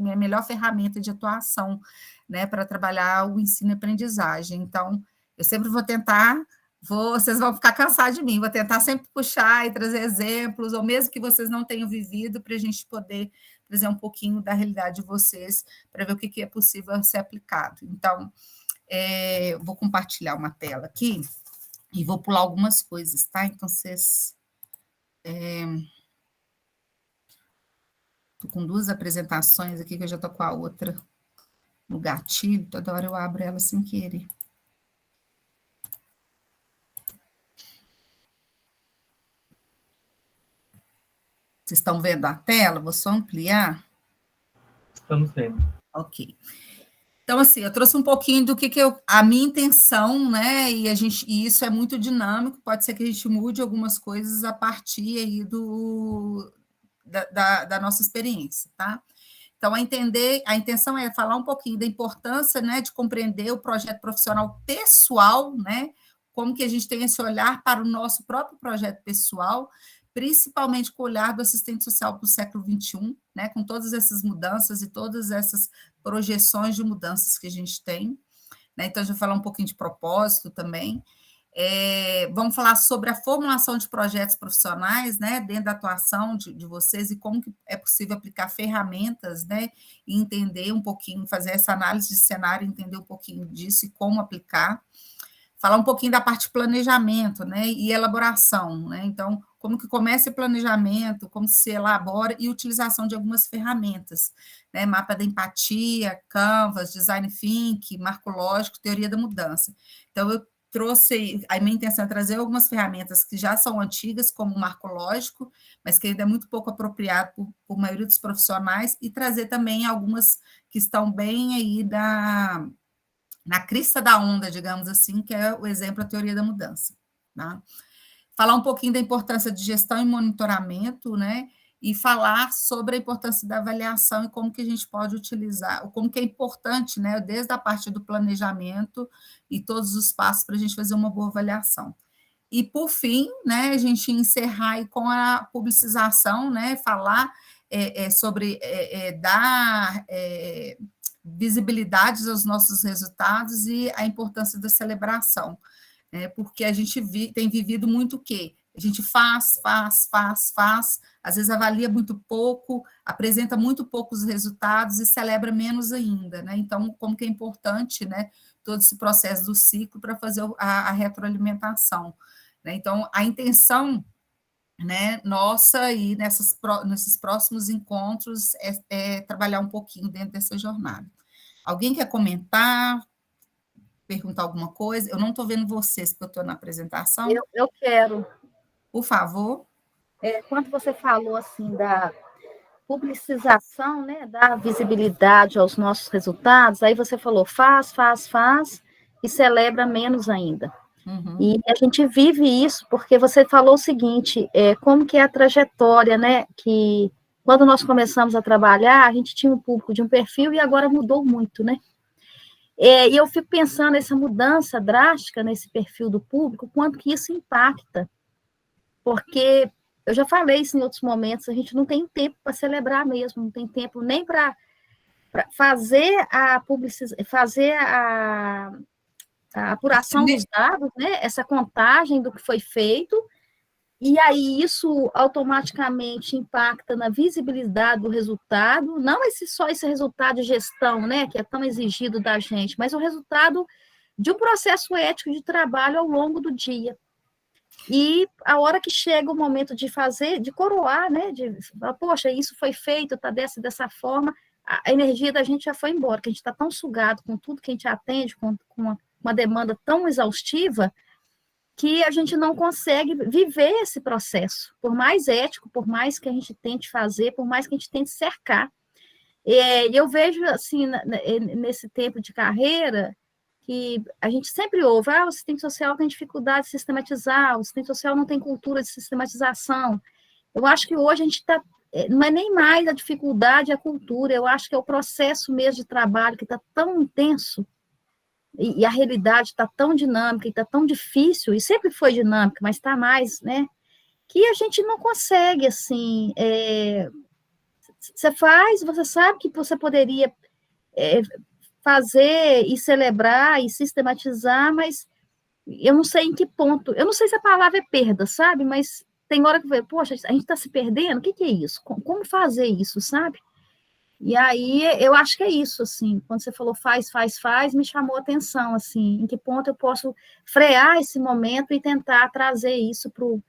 minha melhor ferramenta de atuação, né, para trabalhar o ensino e aprendizagem. Então, eu sempre vou tentar, vocês vão ficar cansados de mim, vou tentar sempre puxar e trazer exemplos, ou mesmo que vocês não tenham vivido, para a gente poder trazer um pouquinho da realidade de vocês, para ver o que é possível ser aplicado. Então, vou compartilhar uma tela aqui, e vou pular algumas coisas, tá? Então, vocês... Estou com duas apresentações aqui, que eu já estou com a outra no gatilho, toda hora eu abro ela sem querer. Vocês estão vendo a tela? Vou só ampliar. Estamos vendo. Ok. Então, assim, eu trouxe um pouquinho do que a minha intenção, né? E isso é muito dinâmico, pode ser que a gente mude algumas coisas a partir aí da nossa experiência, tá? Então, a intenção é falar um pouquinho da importância, né, de compreender o projeto profissional pessoal, né? Como que a gente tem esse olhar para o nosso próprio projeto pessoal, principalmente com o olhar do assistente social para o século XXI, né, com todas essas mudanças e todas essas projeções de mudanças que a gente tem. Né? Então, já falar um pouquinho de propósito também. Vamos falar sobre a formulação de projetos profissionais, né, dentro da atuação de vocês, e como que é possível aplicar ferramentas, né, e entender um pouquinho, fazer essa análise de cenário, entender um pouquinho disso e como aplicar. Falar um pouquinho da parte de planejamento, né, e elaboração, né, então, como que começa o planejamento, como se elabora, e utilização de algumas ferramentas, né, mapa da empatia, Canvas, Design Thinking, marco lógico, teoria da mudança. Então, eu trouxe, a minha intenção é trazer algumas ferramentas que já são antigas, como o marco lógico, mas que ainda é muito pouco apropriado por maioria dos profissionais, e trazer também algumas que estão bem aí na crista da onda, digamos assim, que é o exemplo da teoria da mudança. Tá? falar um pouquinho da importância de gestão e monitoramento, né? E falar sobre a importância da avaliação e como que a gente pode utilizar, como que é importante, né? Desde a parte do planejamento e todos os passos para a gente fazer uma boa avaliação. E, por fim, né, a gente encerrar aí com a publicização, né? Falar sobre dar visibilidade aos nossos resultados e a importância da celebração, né? Porque a gente tem vivido muito o quê? A gente faz, às vezes avalia muito pouco, apresenta muito poucos resultados e celebra menos ainda, né? Então, como que é importante, né, todo esse processo do ciclo para fazer a retroalimentação, né? Então, a intenção, né, nossa e nesses próximos encontros é trabalhar um pouquinho dentro dessa jornada. Alguém quer comentar, perguntar alguma coisa? Eu não estou vendo vocês, porque eu estou na apresentação. Eu quero. Por favor. Quando você falou assim da publicização, né, da visibilidade aos nossos resultados, aí você falou faz, e celebra menos ainda. Uhum. E a gente vive isso, porque você falou o seguinte, como que é a trajetória, né, que quando nós começamos a trabalhar, a gente tinha um público de um perfil e agora mudou muito, né? E eu fico pensando nessa mudança drástica nesse perfil do público, quanto que isso impacta, porque eu já falei isso em outros momentos, a gente não tem tempo para celebrar mesmo, não tem tempo nem para fazer a publicidade, fazer a apuração dos dados, né? Essa contagem do que foi feito, e aí isso automaticamente impacta na visibilidade do resultado, não só esse resultado de gestão, né, que é tão exigido da gente, mas o resultado de um processo ético de trabalho ao longo do dia. E a hora que chega o momento de fazer, de coroar, né, de falar, poxa, isso foi feito, está dessa forma, a energia da gente já foi embora, que a gente está tão sugado com tudo que a gente atende, com uma demanda tão exaustiva, que a gente não consegue viver esse processo, por mais ético, por mais que a gente tente fazer, por mais que a gente tente cercar. E eu vejo, assim, nesse tempo de carreira, que a gente sempre ouve, o assistente social tem dificuldade de sistematizar, o assistente social não tem cultura de sistematização. Eu acho que hoje a gente está, não é nem mais a dificuldade, a cultura, eu acho que é o processo mesmo de trabalho que está tão intenso, e a realidade está tão dinâmica, e está tão difícil, e sempre foi dinâmica, mas está mais, né, que a gente não consegue, assim, você sabe que você poderia fazer e celebrar e sistematizar, mas eu não sei em que ponto, eu não sei se a palavra é perda, sabe, mas tem hora que, poxa, a gente está se perdendo, o que é isso? Como fazer isso, sabe? E aí, eu acho que é isso, assim, quando você falou faz, me chamou a atenção, assim, em que ponto eu posso frear esse momento e tentar trazer isso para o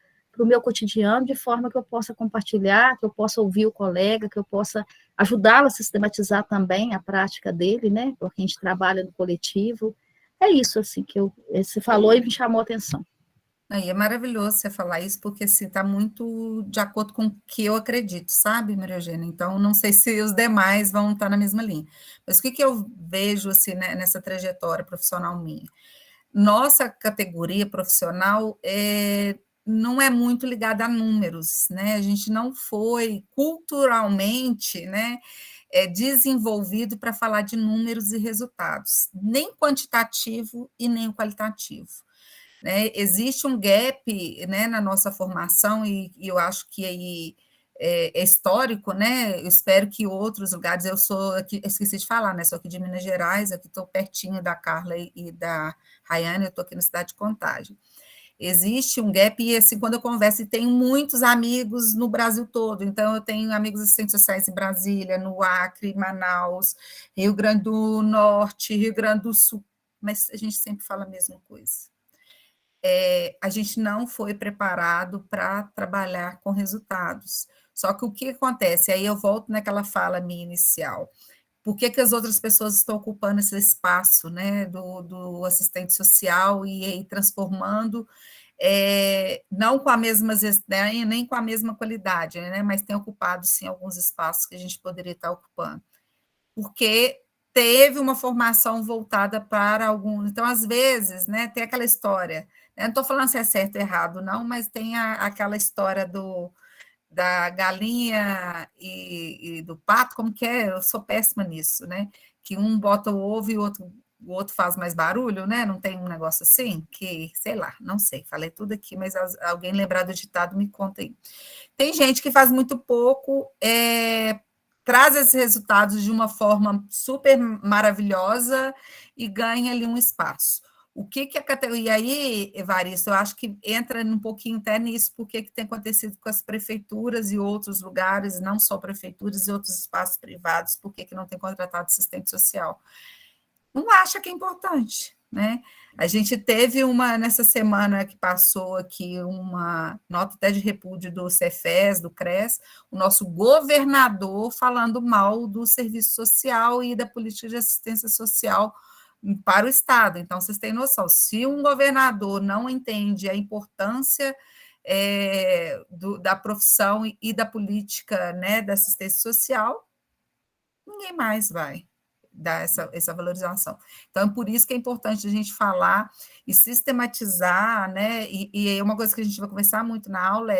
meu cotidiano, de forma que eu possa compartilhar, que eu possa ouvir o colega, que eu possa ajudá-lo a sistematizar também a prática dele, né, porque a gente trabalha no coletivo. É isso, assim, que você falou e me chamou a atenção. Aí é maravilhoso você falar isso, porque assim, está muito de acordo com o que eu acredito, sabe, Maria Eugênia? Então, não sei se os demais vão estar na mesma linha. Mas o que eu vejo assim, né, nessa trajetória profissional minha? Nossa categoria profissional não é muito ligada a números, né? A gente não foi culturalmente, né, desenvolvido para falar de números e resultados, nem quantitativo e nem qualitativo. Né? Existe um gap, né, na nossa formação, e eu acho que aí é histórico, né? Eu espero que outros lugares, eu sou aqui, esqueci de falar, né? Sou aqui de Minas Gerais, aqui estou pertinho da Carla e da Rayane, eu estou aqui na cidade de Contagem. Existe um gap, e assim, quando eu converso, e tenho muitos amigos no Brasil todo, então eu tenho amigos assistentes sociais em Brasília, no Acre, Manaus, Rio Grande do Norte, Rio Grande do Sul, mas a gente sempre fala a mesma coisa. A gente não foi preparado para trabalhar com resultados. Só que o que acontece? Aí eu volto naquela fala minha inicial. Por que as outras pessoas estão ocupando esse espaço, né, do assistente social e transformando, não com a mesma gestão, nem com a mesma qualidade, né, mas tem ocupado, sim, alguns espaços que a gente poderia estar ocupando? Porque teve uma formação voltada para alguns. Então, às vezes, né, tem aquela história, Eu não estou falando se é certo ou errado, não, mas tem aquela história da galinha e do pato, como que é? Eu sou péssima nisso, né? Que um bota o ovo e o outro faz mais barulho, né? Não tem um negócio assim? Que, sei lá, não sei. Falei tudo aqui, mas alguém lembrar do ditado, me conta aí. Tem gente que faz muito pouco, traz esses resultados de uma forma super maravilhosa e ganha ali um espaço. O que a categoria... E aí, Evaristo, eu acho que entra um pouquinho até nisso, porque que tem acontecido com as prefeituras e outros lugares, não só prefeituras e outros espaços privados, por que não tem contratado assistente social? Não acha que é importante, né? A gente teve nessa semana que passou aqui, uma nota até de repúdio do Cefes, do CRES, o nosso governador falando mal do serviço social e da política de assistência social para o Estado. Então, vocês têm noção, se um governador não entende a importância da profissão e da política, né, da assistência social, ninguém mais vai dar essa valorização. Então, é por isso que é importante a gente falar e sistematizar, né, e uma coisa que a gente vai conversar muito na aula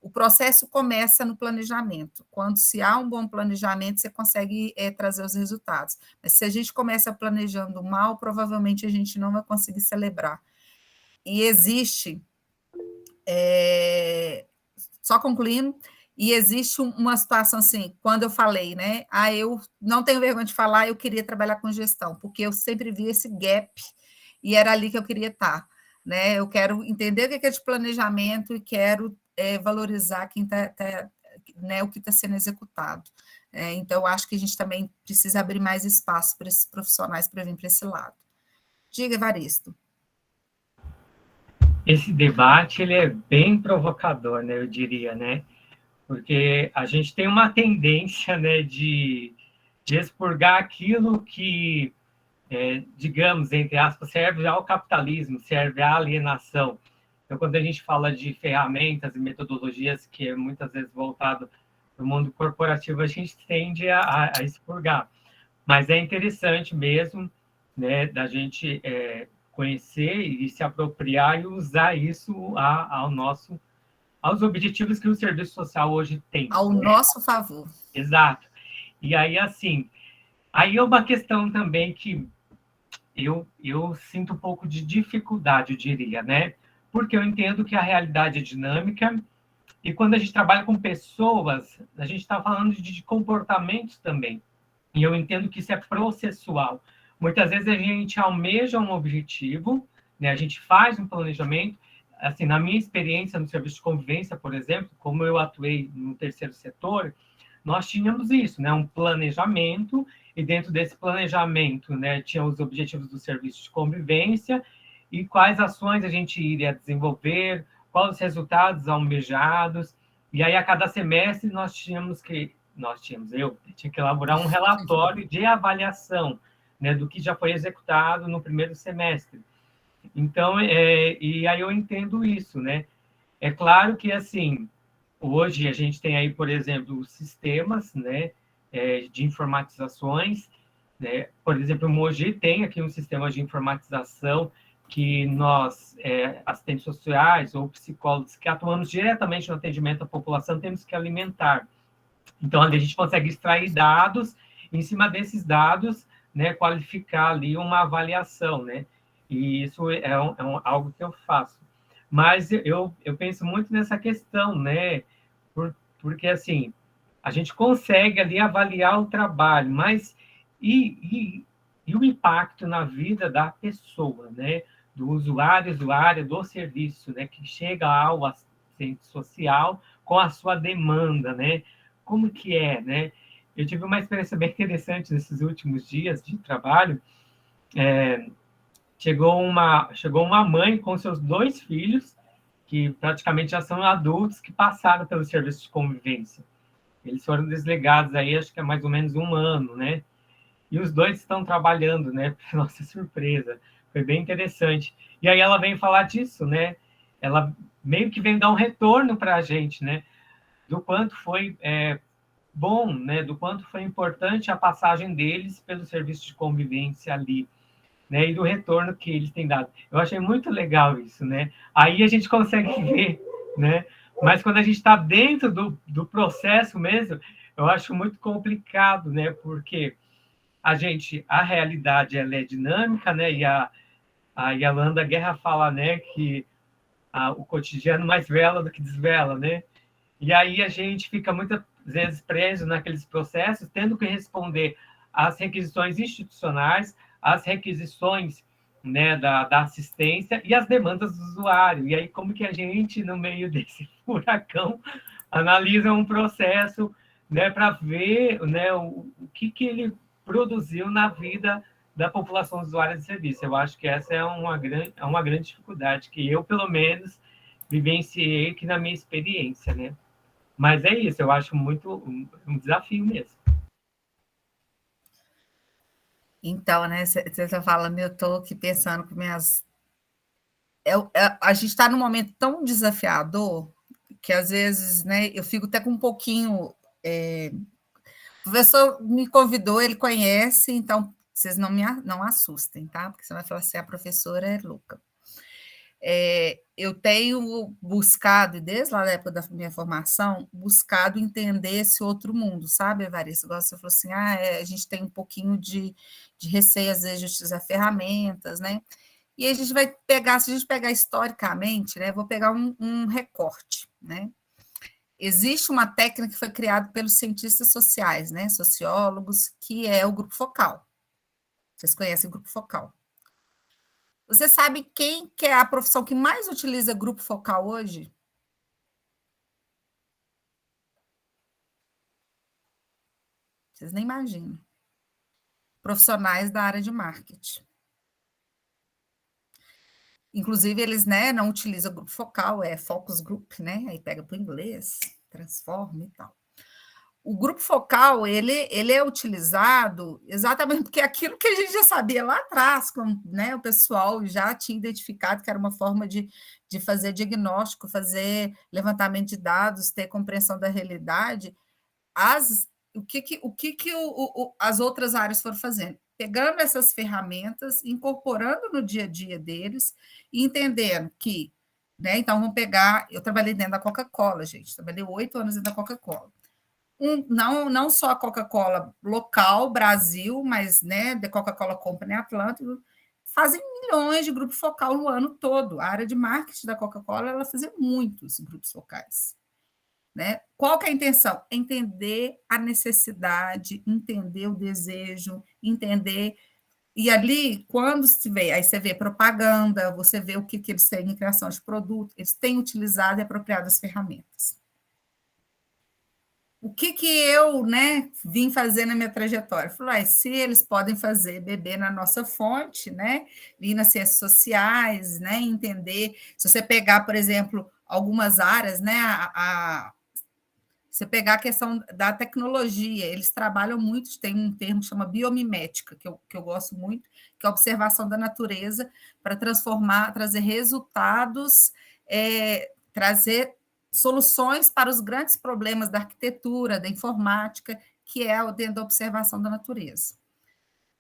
o processo começa no planejamento. Quando se há um bom planejamento, você consegue trazer os resultados. Mas se a gente começa planejando mal, provavelmente a gente não vai conseguir celebrar. E existe, só concluindo, e existe uma situação assim, quando eu falei, né? Eu não tenho vergonha de falar, eu queria trabalhar com gestão, porque eu sempre vi esse gap, e era ali que eu queria estar. Né? Eu quero entender o que é de planejamento e quero valorizar quem né, o que está sendo executado. Então, eu acho que a gente também precisa abrir mais espaço para esses profissionais para vir para esse lado. Diga, Evaristo. Esse debate ele é bem provocador, né, eu diria, né? Porque a gente tem uma tendência, né, de expurgar aquilo que, digamos, entre aspas, serve ao capitalismo, serve à alienação. Então, quando a gente fala de ferramentas e metodologias que é muitas vezes voltado para o mundo corporativo, a gente tende a expurgar. Mas é interessante mesmo, né, da gente conhecer e se apropriar e usar isso aos objetivos que o serviço social hoje tem. Ao nosso favor. Exato. E aí, assim, aí é uma questão também que eu sinto um pouco de dificuldade, eu diria, né? Porque eu entendo que a realidade é dinâmica e quando a gente trabalha com pessoas, a gente está falando de comportamentos também. E eu entendo que isso é processual. Muitas vezes a gente almeja um objetivo, né? A gente faz um planejamento. Assim, na minha experiência no serviço de convivência, por exemplo, como eu atuei no terceiro setor, nós tínhamos isso, né? Um planejamento, e dentro desse planejamento, né, tinha os objetivos do serviço de convivência e quais ações a gente iria desenvolver, quais os resultados almejados. E aí, a cada semestre, eu tinha que elaborar um relatório de avaliação, né, do que já foi executado no primeiro semestre. Então, e aí eu entendo isso, né? É claro que, assim, hoje a gente tem aí, por exemplo, os sistemas, né, de informatizações, né? Por exemplo, o Mogi tem aqui um sistema de informatização que nós, assistentes sociais ou psicólogos que atuamos diretamente no atendimento à população, temos que alimentar. Então, a gente consegue extrair dados, em cima desses dados, né, qualificar ali uma avaliação, né? E isso é algo que eu faço. Mas eu penso muito nessa questão, né? Porque, assim, a gente consegue ali avaliar o trabalho, mas e o impacto na vida da pessoa, né? Do usuária, do serviço, né? Que chega ao assistente social com a sua demanda, né? Como que é, né? Eu tive uma experiência bem interessante nesses últimos dias de trabalho. Chegou uma mãe com seus 2 filhos, que praticamente já são adultos, que passaram pelo serviço de convivência. Eles foram desligados aí, acho que há mais ou menos 1 ano, né? E os 2 estão trabalhando, né? Para nossa surpresa. Foi bem interessante. E aí ela vem falar disso, né? Ela meio que vem dar um retorno para a gente, né? Do quanto foi bom, né? Do quanto foi importante a passagem deles pelo serviço de convivência ali. né, e do retorno que eles têm dado. Eu achei muito legal isso, né? Aí a gente consegue ver, né? Mas quando a gente está dentro do processo mesmo, eu acho muito complicado, né? Porque a realidade ela é dinâmica, né? E a Yolanda Guerra fala, né, que o cotidiano mais vela do que desvela, né? E aí a gente fica muitas vezes preso naqueles processos, tendo que responder às requisições institucionais, às requisições, né, da assistência e às demandas do usuário. E aí como que a gente, no meio desse furacão, analisa um processo, né, para ver, né, o que ele produziu na vida da população usuária de serviço. Eu acho que essa é uma grande dificuldade que eu, pelo menos, vivenciei aqui na minha experiência, né? Mas é isso, eu acho muito um desafio mesmo. Então, né, você está falando, eu estou aqui pensando com minhas... a gente está num momento tão desafiador que, às vezes, né, eu fico até com um pouquinho... O professor me convidou, ele conhece, então vocês não assustem, tá? Porque você vai falar assim, a professora é louca. Eu tenho buscado, desde lá da época da minha formação, buscado entender esse outro mundo, sabe, Evaristo? Você falou assim, a gente tem um pouquinho de receio, às vezes, de utilizar ferramentas, né? E a gente vai pegar, se a gente pegar historicamente, né, vou pegar um recorte, né? Existe uma técnica que foi criada pelos cientistas sociais, né, sociólogos, que é o grupo focal. Vocês conhecem o grupo focal? Você sabe quem que é a profissão que mais utiliza grupo focal hoje? Vocês nem imaginam. Profissionais da área de marketing. Inclusive, eles, né, não utilizam grupo focal, é focus group, né? Aí pega para o inglês, transforma e tal. O grupo focal, ele é utilizado exatamente porque aquilo que a gente já sabia lá atrás, como, né, o pessoal já tinha identificado que era uma forma de fazer diagnóstico, fazer levantamento de dados, ter compreensão da realidade, o que as outras áreas foram fazendo? Pegando essas ferramentas, incorporando no dia a dia deles e entendendo que, né, então vamos pegar, eu trabalhei dentro da Coca-Cola, gente, trabalhei 8 anos dentro da Coca-Cola. Não só a Coca-Cola local, Brasil, mas, né, da Coca-Cola Company Atlântico, fazem milhões de grupos focal no ano todo. A área de marketing da Coca-Cola, ela fazia muitos grupos focais. Né? Qual que é a intenção? Entender a necessidade, entender o desejo, entender... E ali, quando se vê, aí você vê propaganda, você vê o que eles têm em criação de produto, eles têm utilizado e apropriado as ferramentas. O que eu, né, vim fazer na minha trajetória? Falei, se eles podem fazer, beber na nossa fonte, né, vir nas ciências sociais, né, entender, se você pegar, por exemplo, algumas áreas, né, você pegar a questão da tecnologia, eles trabalham muito, tem um termo que chama biomimética, que eu gosto muito, que é a observação da natureza para transformar, trazer resultados, trazer soluções para os grandes problemas da arquitetura, da informática, que é dentro da observação da natureza.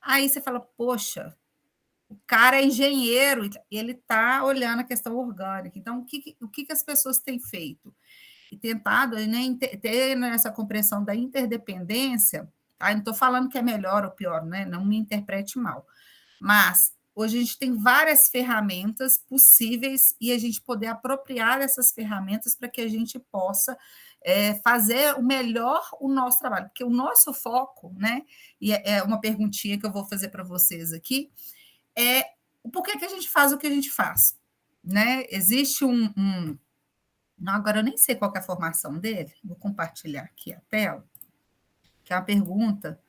Aí você fala, poxa, o cara é engenheiro e ele está olhando a questão orgânica. Então, o que as pessoas têm feito? E tentado, né, ter essa compreensão da interdependência, tá? Não estou falando que é melhor ou pior, né? Não me interprete mal. Mas hoje a gente tem várias ferramentas possíveis e a gente poder apropriar essas ferramentas para que a gente possa fazer o melhor o nosso trabalho, porque o nosso foco, né? E é uma perguntinha que eu vou fazer para vocês aqui, por que a gente faz o que a gente faz? Né? Existe Não, agora eu nem sei qual é a formação dele, vou compartilhar aqui a tela, que é uma pergunta.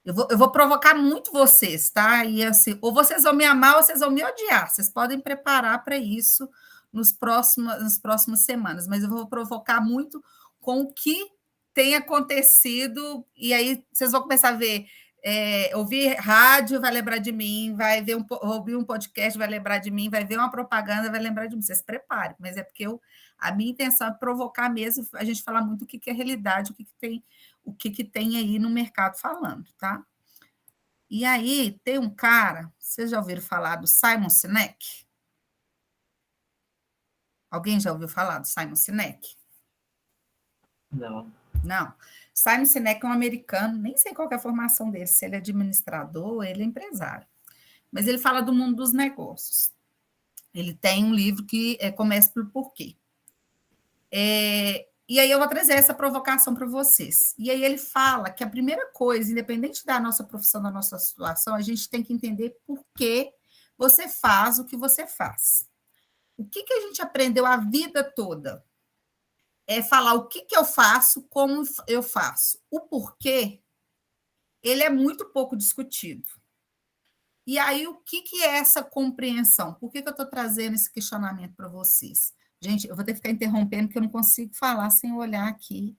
Eu vou provocar muito vocês, tá? E assim, ou vocês vão me amar ou vocês vão me odiar. Vocês podem preparar para isso nas próximas semanas, mas eu vou provocar muito com o que tem acontecido, e aí vocês vão começar a ver, ouvir rádio, vai lembrar de mim, vai ver ouvir um podcast, vai lembrar de mim, vai ver uma propaganda, vai lembrar de mim. Vocês se preparem, mas é porque a minha intenção é provocar mesmo, a gente falar muito o que é realidade, o que tem aí no mercado falando, tá? E aí tem um cara, vocês já ouviram falar do Simon Sinek? Alguém já ouviu falar do Simon Sinek? Não. Não. Simon Sinek é um americano, nem sei qual que é a formação dele, se ele é administrador ou ele é empresário. Mas ele fala do mundo dos negócios. Ele tem um livro que começa pelo porquê. E aí eu vou trazer essa provocação para vocês. E aí ele fala que a primeira coisa, independente da nossa profissão, da nossa situação, a gente tem que entender por que você faz o que você faz. O que a gente aprendeu a vida toda? É falar o que eu faço, como eu faço. O porquê, ele é muito pouco discutido. E aí, o que é essa compreensão? Por que eu estou trazendo esse questionamento para vocês? Gente, eu vou ter que ficar interrompendo, porque eu não consigo falar sem olhar aqui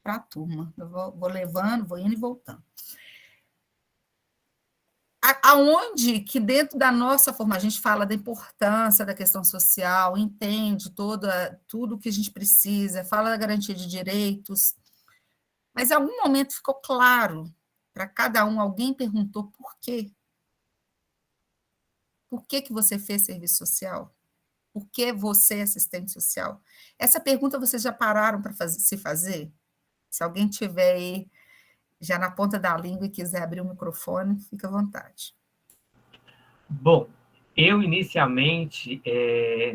para a turma. Eu vou levando, vou indo e voltando. Aonde que dentro da nossa forma a gente fala da importância da questão social, entende tudo o que a gente precisa, fala da garantia de direitos, mas em algum momento ficou claro para cada um, alguém perguntou por quê? Por que você fez serviço social? Por que você é assistente social? Essa pergunta vocês já pararam para se fazer? Se alguém tiver aí já na ponta da língua e quiser abrir o microfone, fica à vontade. Bom, eu inicialmente,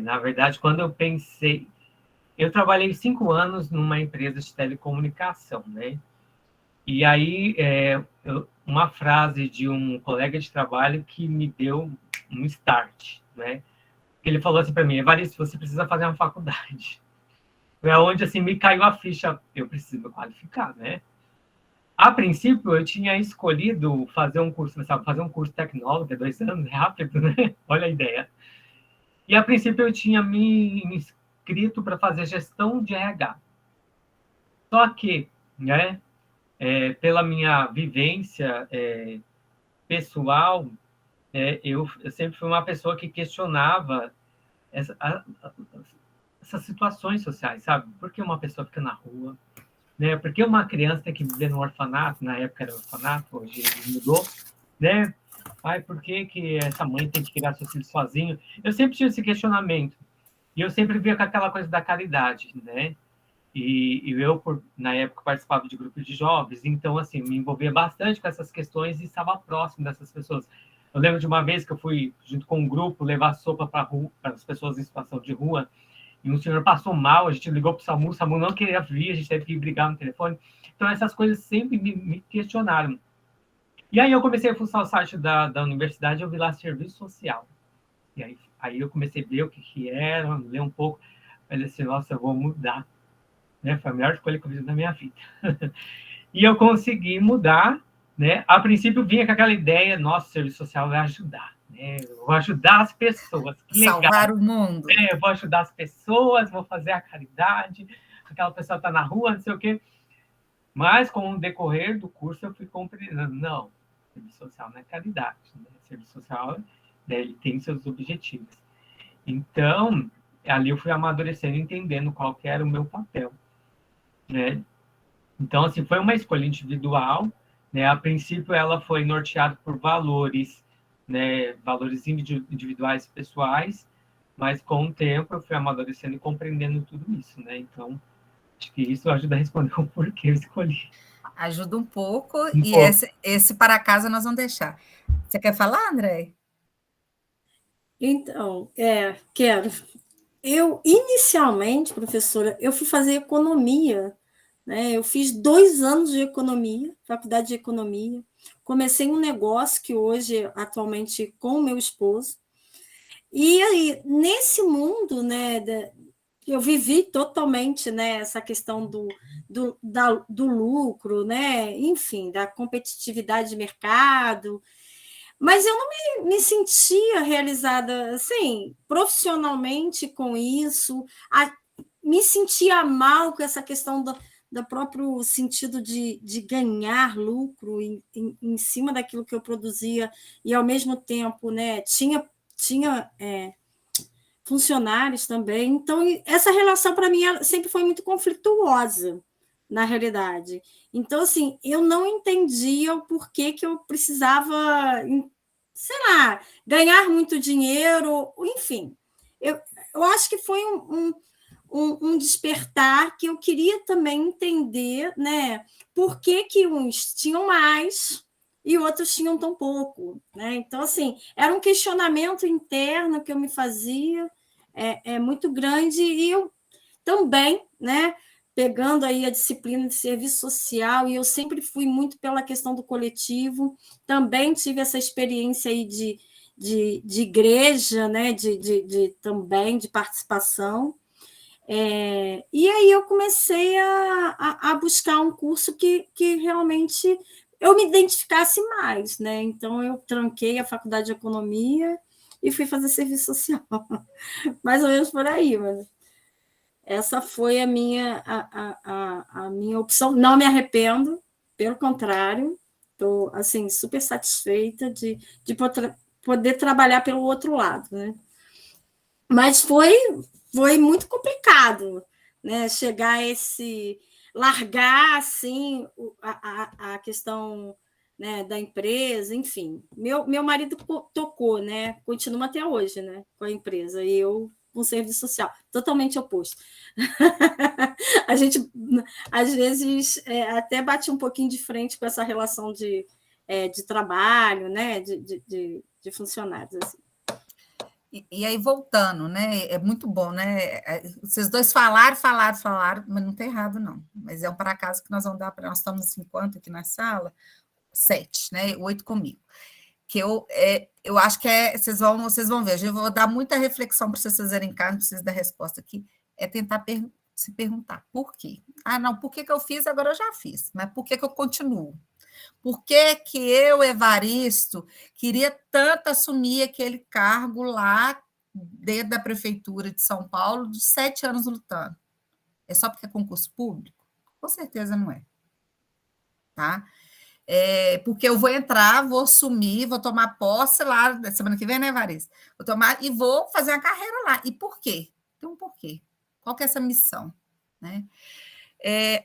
na verdade, quando eu pensei... Eu trabalhei 5 anos numa empresa de telecomunicação, né? E aí, uma frase de um colega de trabalho que me deu um start, né? Ele falou assim para mim: Evaristo, você precisa fazer uma faculdade. Foi onde assim me caiu a ficha, eu preciso me qualificar, né? A princípio, eu tinha escolhido fazer um curso, sabe, fazer um curso tecnólogo, 2 anos, rápido, né? Olha a ideia. E a princípio eu tinha me inscrito para fazer gestão de RH. Só que, né, pela minha vivência pessoal, eu sempre fui uma pessoa que questionava essas situações sociais, sabe? Por que uma pessoa fica na rua? Né? Por que uma criança tem que viver no orfanato? Na época era orfanato, hoje ele mudou, né? Ai, por que essa mãe tem que criar seus filhos sozinho? Eu sempre tinha esse questionamento. E eu sempre via com aquela coisa da caridade, né? E eu, na época, participava de grupos de jovens, então, assim, me envolvia bastante com essas questões e estava próximo dessas pessoas. Eu lembro de uma vez que eu fui, junto com um grupo, levar sopa para as pessoas em situação de rua, e um senhor passou mal, a gente ligou para o SAMU não queria vir, a gente teve que brigar no telefone. Então, essas coisas sempre me questionaram. E aí eu comecei a fuçar o site da universidade, eu vi lá serviço social. E aí eu comecei a ver o que era, ler um pouco, falei assim, nossa, eu vou mudar. Né? Foi a melhor escolha que eu fiz na minha vida. E eu consegui mudar, né? A princípio vinha com aquela ideia, nossa, o serviço social vai ajudar, né? Eu vou ajudar as pessoas, que legal. Salvar o mundo. Eu vou ajudar as pessoas, vou fazer a caridade, aquela pessoa está na rua, não sei o quê. Mas, com o decorrer do curso, eu fui compreendendo, não, serviço social não é caridade, né? Serviço social, né, ele tem seus objetivos. Então, ali eu fui amadurecendo, entendendo qual que era o meu papel, né? Então, assim, foi uma escolha individual, né? A princípio, ela foi norteada por valores, né? Valores individuais e pessoais, mas com o tempo eu fui amadurecendo e compreendendo tudo isso, né? Então, acho que isso ajuda a responder o porquê eu escolhi. Ajuda um pouco, e esse para casa nós vamos deixar. Você quer falar, André? Então, quero. Eu, inicialmente, professora, eu fui fazer economia, né? Eu fiz 2 anos de economia, faculdade de economia. Comecei um negócio que hoje, atualmente, com o meu esposo. E aí, nesse mundo, né, eu vivi totalmente, né, essa questão do lucro, né, enfim, da competitividade de mercado, mas eu não me sentia realizada, assim, profissionalmente com isso, me sentia mal com essa questão do próprio sentido de ganhar lucro em cima daquilo que eu produzia, e, ao mesmo tempo, né, tinha funcionários também. Então, essa relação, para mim, sempre foi muito conflituosa, na realidade. Então, assim, eu não entendia o porquê que eu precisava, sei lá, ganhar muito dinheiro, enfim. Eu acho que foi um despertar que eu queria também entender, né, por que uns tinham mais e outros tinham tão pouco, né? Então, assim, era um questionamento interno que eu me fazia, muito grande, e eu também, né, pegando aí a disciplina de serviço social, e eu sempre fui muito pela questão do coletivo, também tive essa experiência aí de igreja, né, também de participação, e aí eu comecei a buscar um curso que realmente eu me identificasse mais, né? Então eu tranquei a faculdade de economia e fui fazer serviço social, mais ou menos por aí, mas essa foi a minha opção. Não me arrependo, pelo contrário, estou assim, super satisfeita de poder trabalhar pelo outro lado, né? Mas foi muito complicado, né? Chegar a largar assim a questão, né, da empresa, enfim. Meu marido tocou, né? Continua até hoje, né, com a empresa, e eu com serviço social, totalmente oposto. A gente, às vezes, até bate um pouquinho de frente com essa relação de trabalho, né, de funcionários, assim. E aí, voltando, né? É muito bom, né? Vocês dois falaram, mas não está errado, não. Mas é um para casa que nós vamos dar para. Nós estamos 50 aqui na sala, 7, né? 8 comigo. Que eu acho que vocês vão ver. Eu vou dar muita reflexão para vocês fazerem em casa, não preciso da resposta aqui. É tentar se perguntar por quê. Ah, não, por que eu fiz, agora eu já fiz, mas por que eu continuo? Por que eu, Evaristo, queria tanto assumir aquele cargo lá dentro da prefeitura de São Paulo, de 7 anos lutando? É só porque é concurso público? Com certeza não é. Tá? Porque eu vou entrar, vou assumir, vou tomar posse lá, semana que vem, né, Evaristo? Vou tomar e vou fazer a carreira lá. E por quê? Tem um porquê. Qual que é essa missão? Né?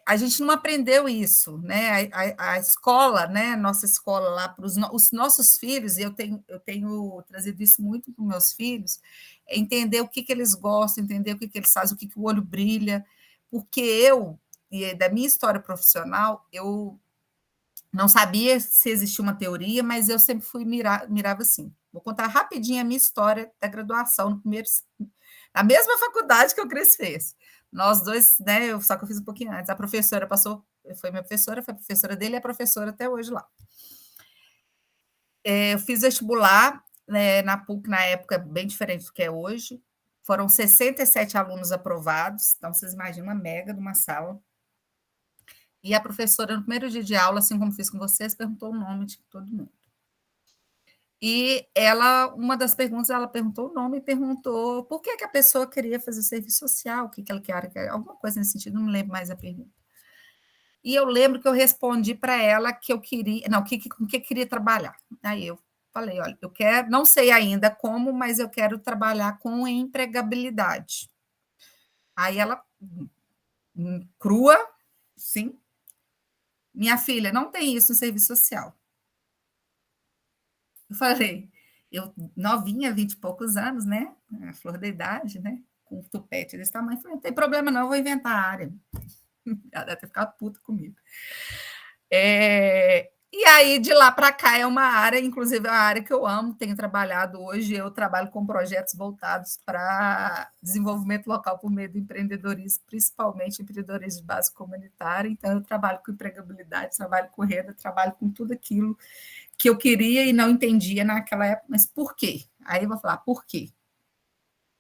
A gente não aprendeu isso, né? A escola, né? Nossa escola lá para os nossos filhos, e eu tenho trazido isso muito para os meus filhos, entender o que eles gostam, entender o que eles fazem, o que o olho brilha, porque e da minha história profissional, eu não sabia se existia uma teoria, mas eu sempre mirava assim. Vou contar rapidinho a minha história da graduação, na mesma faculdade que o Cris fez. Nós dois, né? Só que eu fiz um pouquinho antes. A professora foi minha professora, foi a professora dele e a professora até hoje lá. Eu fiz vestibular, né, na PUC, na época, bem diferente do que é hoje. Foram 67 alunos aprovados, então vocês imaginam uma mega de uma sala. E a professora, no primeiro dia de aula, assim como fiz com vocês, perguntou o nome de todo mundo. E uma das perguntas, ela perguntou o nome e perguntou por que a pessoa queria fazer serviço social, o que ela queria, alguma coisa nesse sentido, não me lembro mais a pergunta. E eu lembro que eu respondi para ela que eu queria, com que queria trabalhar. Aí eu falei, olha, eu quero, não sei ainda como, mas eu quero trabalhar com empregabilidade. Aí ela, crua, sim, minha filha, não tem isso no serviço social. Eu falei, eu novinha, 20 e poucos anos, né? A flor da idade, né? Com um tupete desse tamanho. Falei, não tem problema não, eu vou inventar a área. Ela deve ter ficado puta comigo. E aí, de lá para cá, é uma área, inclusive é uma área que eu amo, tenho trabalhado hoje, eu trabalho com projetos voltados para desenvolvimento local por meio do empreendedorismo, principalmente empreendedorismo de base comunitária, então eu trabalho com empregabilidade, trabalho com renda, trabalho com tudo aquilo que eu queria e não entendia naquela época, mas por quê? Aí eu vou falar, por quê?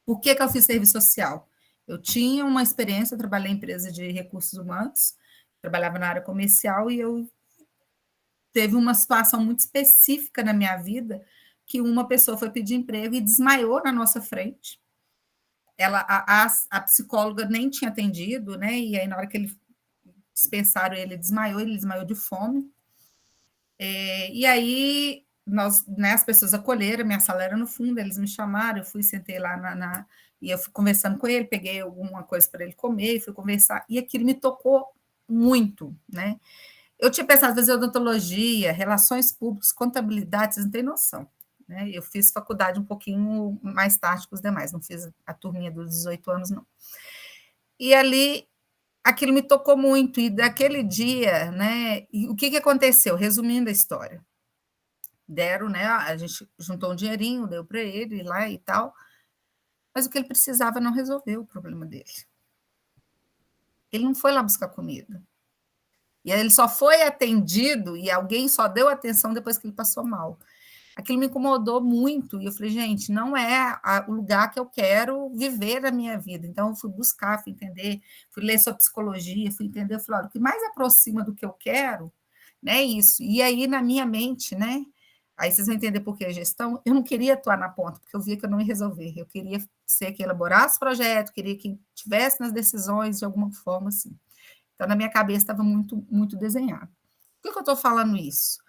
Por que eu fiz serviço social? Eu tinha uma experiência, eu trabalhei em empresa de recursos humanos, trabalhava na área comercial e eu teve uma situação muito específica na minha vida que uma pessoa foi pedir emprego e desmaiou na nossa frente. A psicóloga nem tinha atendido, né? E aí, na hora que ele dispensaram ele desmaiou de fome. E aí, né, as pessoas acolheram, minha sala era no fundo, eles me chamaram, eu fui, sentei lá e eu fui conversando com ele, peguei alguma coisa para ele comer, fui conversar, e aquilo me tocou muito, né? Eu tinha pensado em fazer odontologia, relações públicas, contabilidade, vocês não têm noção, né? Eu fiz faculdade um pouquinho mais tarde que os demais, não fiz a turminha dos 18 anos, não. E ali, aquilo me tocou muito, e daquele dia, né, e o que aconteceu? Resumindo a história, deram, né, a gente juntou um dinheirinho, deu para ele lá e tal, mas o que ele precisava não resolveu o problema dele. Ele não foi lá buscar comida. E aí ele só foi atendido e alguém só deu atenção depois que ele passou mal. Aquilo me incomodou muito e eu falei, gente, não é o lugar que eu quero viver na minha vida. Então, eu fui buscar, fui entender, fui ler sobre psicologia, fui entender, eu falei, olha, o que mais aproxima do que eu quero, né, isso. E aí, na minha mente, né, aí vocês vão entender por que a gestão, eu não queria atuar na ponta, porque eu via que eu não ia resolver. Eu queria ser quem elaborasse projeto, queria que tivesse nas decisões de alguma forma, assim. Então, na minha cabeça estava muito, muito desenhado. Por que eu estou falando isso?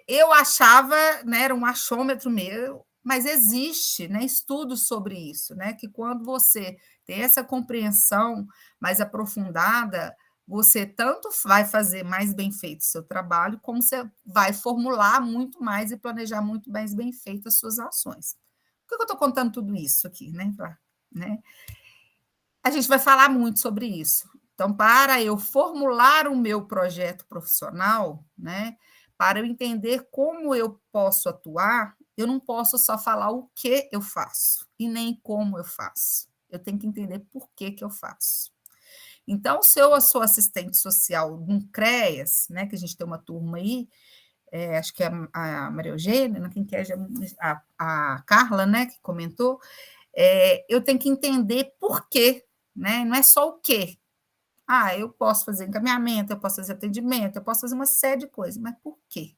Eu achava, né, era um achômetro meu, mas existe, né, estudos sobre isso, né, que quando você tem essa compreensão mais aprofundada, você tanto vai fazer mais bem feito o seu trabalho, como você vai formular muito mais e planejar muito mais bem feito as suas ações. Por que eu estou contando tudo isso aqui, né? A gente vai falar muito sobre isso. Então, para eu formular o meu projeto profissional, né, para eu entender como eu posso atuar, eu não posso só falar o que eu faço e nem como eu faço. Eu tenho que entender por que eu faço. Então, se eu sou assistente social no CREAS, né, que a gente tem uma turma aí, acho que é a Maria Eugênia, quem quer, a Carla, né, que comentou, eu tenho que entender por quê, né? Não é só o quê. Eu posso fazer encaminhamento, eu posso fazer atendimento, eu posso fazer uma série de coisas, mas por quê?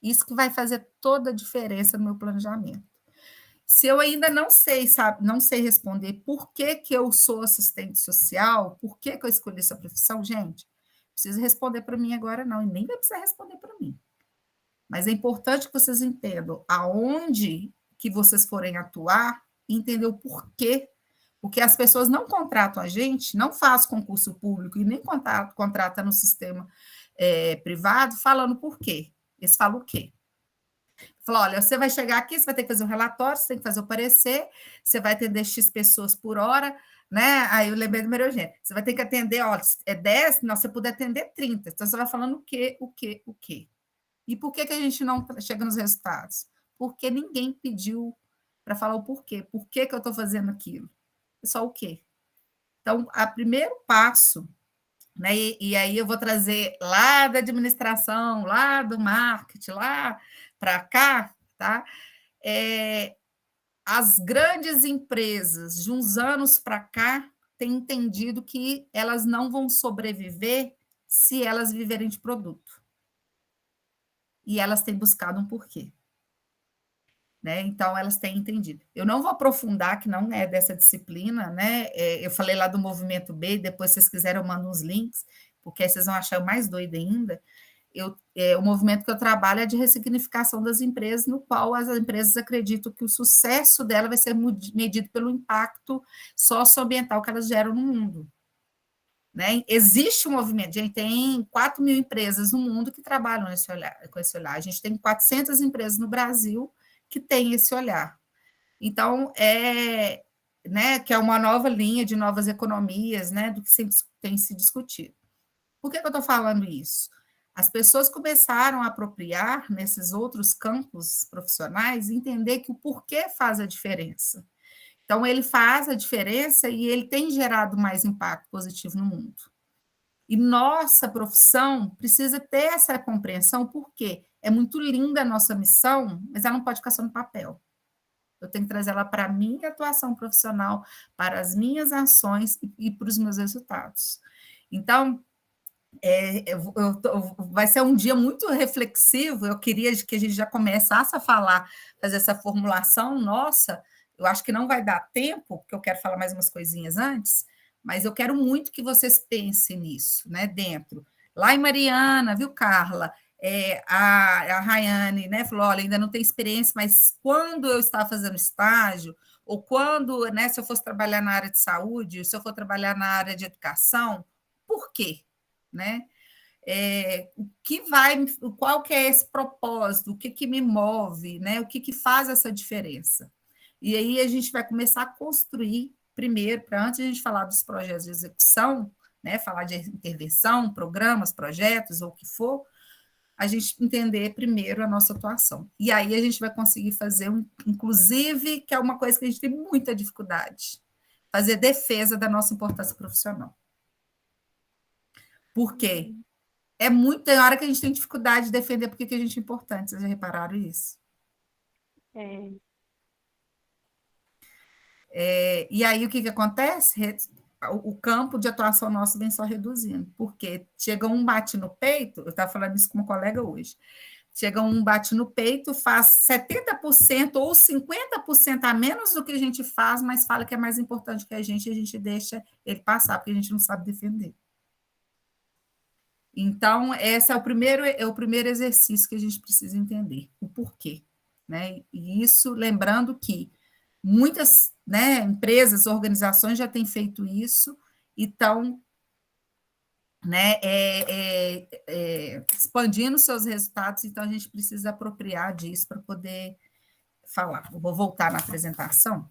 Isso que vai fazer toda a diferença no meu planejamento. Se eu ainda não sei, não sei responder por que eu sou assistente social, por que eu escolhi essa profissão, gente, precisa responder para mim agora não, e nem vai precisar responder para mim. Mas é importante que vocês entendam aonde que vocês forem atuar, entender o porquê, porque as pessoas não contratam a gente, não fazem concurso público e nem contratam no sistema privado falando por quê. Eles falam o quê? Falam, olha, você vai chegar aqui, você vai ter que fazer um relatório, você tem que fazer o parecer, você vai atender X pessoas por hora, né? Aí eu lembrei do Maria Eugênia, você vai ter que atender, olha, 10, não, você puder atender 30. Então, você vai falando o quê, o quê, o quê. E por que a gente não chega nos resultados? Porque ninguém pediu para falar o porquê. Por que eu estou fazendo aquilo? É só o quê? Então, o primeiro passo, né, e aí eu vou trazer lá da administração, lá do marketing, lá para cá, tá? As grandes empresas, de uns anos para cá, têm entendido que elas não vão sobreviver se elas viverem de produto. E elas têm buscado um porquê. Né? Então, elas têm entendido. Eu não vou aprofundar, que não é dessa disciplina, né? Eu falei lá do movimento B, depois, se vocês quiserem, eu mando uns links, porque aí vocês vão achar mais doido ainda. O movimento que eu trabalho é de ressignificação das empresas, no qual as empresas acreditam que o sucesso dela vai ser medido pelo impacto socioambiental que elas geram no mundo. Né? Existe um movimento, a gente tem 4 mil empresas no mundo que trabalham com esse olhar. A gente tem 400 empresas no Brasil que tem esse olhar. Então, né, que é uma nova linha de novas economias, né, do que tem se discutido. Por que eu estou falando isso? As pessoas começaram a apropriar nesses outros campos profissionais, entender que o porquê faz a diferença. Então, ele faz a diferença e ele tem gerado mais impacto positivo no mundo. E nossa profissão precisa ter essa compreensão, porque é muito linda a nossa missão, mas ela não pode ficar só no papel. Eu tenho que trazer ela para a minha atuação profissional, para as minhas ações e para os meus resultados. Então, vai ser um dia muito reflexivo, eu queria que a gente já começasse a falar, fazer essa formulação nossa. Eu acho que não vai dar tempo, porque eu quero falar mais umas coisinhas antes, mas eu quero muito que vocês pensem nisso, né, dentro. Lá em Mariana, viu, Carla? A Rayane, né, falou, olha, ainda não tem experiência, mas quando eu estava fazendo estágio, Ou quando, né, se eu fosse trabalhar na área de saúde, se eu for trabalhar na área de educação, por quê? Né? O que vai, qual que é esse propósito, o que, que me move, né? O que, que faz essa diferença? E aí a gente vai começar a construir primeiro, para antes de a gente falar dos projetos de execução, né? Falar de intervenção, programas, projetos ou o que for, a gente entender primeiro a nossa atuação. E aí a gente vai conseguir fazer, inclusive, que é uma coisa que a gente tem muita dificuldade, fazer defesa da nossa importância profissional. Por quê? Tem hora que a gente tem dificuldade de defender porque que a gente é importante. Vocês já repararam isso? E aí o que acontece? O campo de atuação nosso vem só reduzindo, porque chega um bate no peito, eu estava falando isso com uma colega hoje, chega um bate no peito, faz 70% ou 50% a menos do que a gente faz, mas fala que é mais importante que a gente deixa ele passar, porque a gente não sabe defender. Então, esse é o primeiro exercício que a gente precisa entender, o porquê. Né? E isso, lembrando que muitas, né, empresas, organizações já têm feito isso e estão, né, expandindo seus resultados, então a gente precisa apropriar disso para poder falar. Eu vou voltar na apresentação.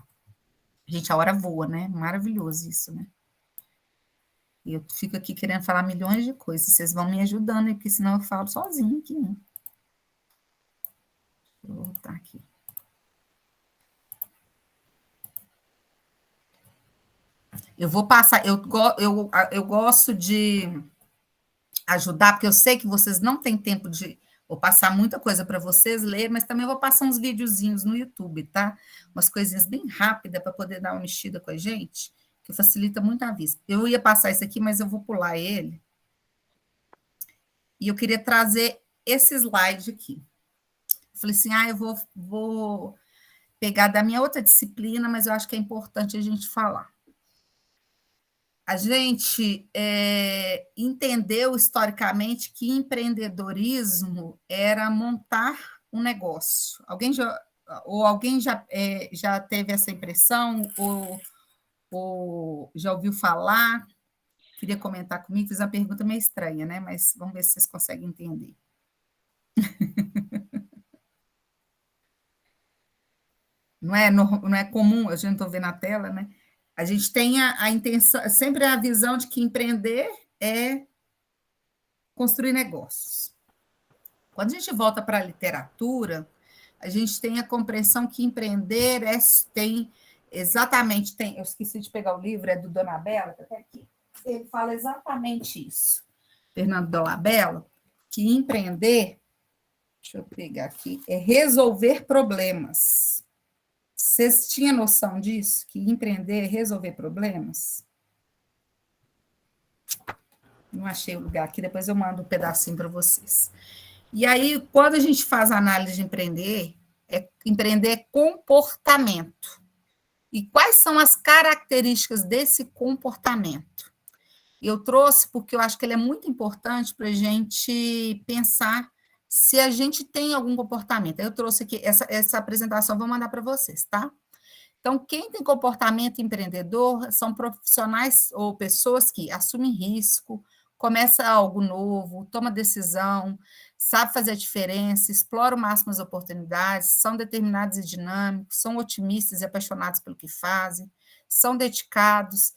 Gente, a hora voa, né? Maravilhoso isso, né? Eu fico aqui querendo falar milhões de coisas, vocês vão me ajudando, porque senão eu falo sozinho aqui, né? Vou voltar aqui. Eu vou passar, eu gosto de ajudar, porque eu sei que vocês não têm tempo de... Vou passar muita coisa para vocês lerem, mas também vou passar uns videozinhos no YouTube, tá? Umas coisinhas bem rápidas para poder dar uma mexida com a gente, que facilita muito a vista. Eu ia passar isso aqui, mas eu vou pular ele. E eu queria trazer esse slide aqui. Eu falei assim, eu vou pegar da minha outra disciplina, mas eu acho que é importante a gente falar. A gente entendeu historicamente que empreendedorismo era montar um negócio. Alguém já teve essa impressão ou já ouviu falar? Queria comentar comigo, fiz uma pergunta meio estranha, né? Mas vamos ver se vocês conseguem entender. Não é comum, a gente não estou vendo a tela, né? A gente tem a intenção, sempre a visão de que empreender é construir negócios. Quando a gente volta para a literatura, a gente tem a compreensão que empreender eu esqueci de pegar o livro, é do Dolabella, até aqui. Ele fala exatamente isso. Fernando Dolabella, que empreender, deixa eu pegar aqui, é resolver problemas. Vocês tinham noção disso? Que empreender é resolver problemas? Não achei o lugar aqui, depois eu mando um pedacinho para vocês. E aí, quando a gente faz análise de empreender é comportamento. E quais são as características desse comportamento? Eu trouxe porque eu acho que ele é muito importante para a gente pensar se a gente tem algum comportamento. Eu trouxe aqui, essa apresentação vou mandar para vocês, tá? Então, quem tem comportamento empreendedor são profissionais ou pessoas que assumem risco, começa algo novo, toma decisão, sabe fazer a diferença, explora o máximo as oportunidades, são determinados e dinâmicos, são otimistas e apaixonados pelo que fazem, são dedicados,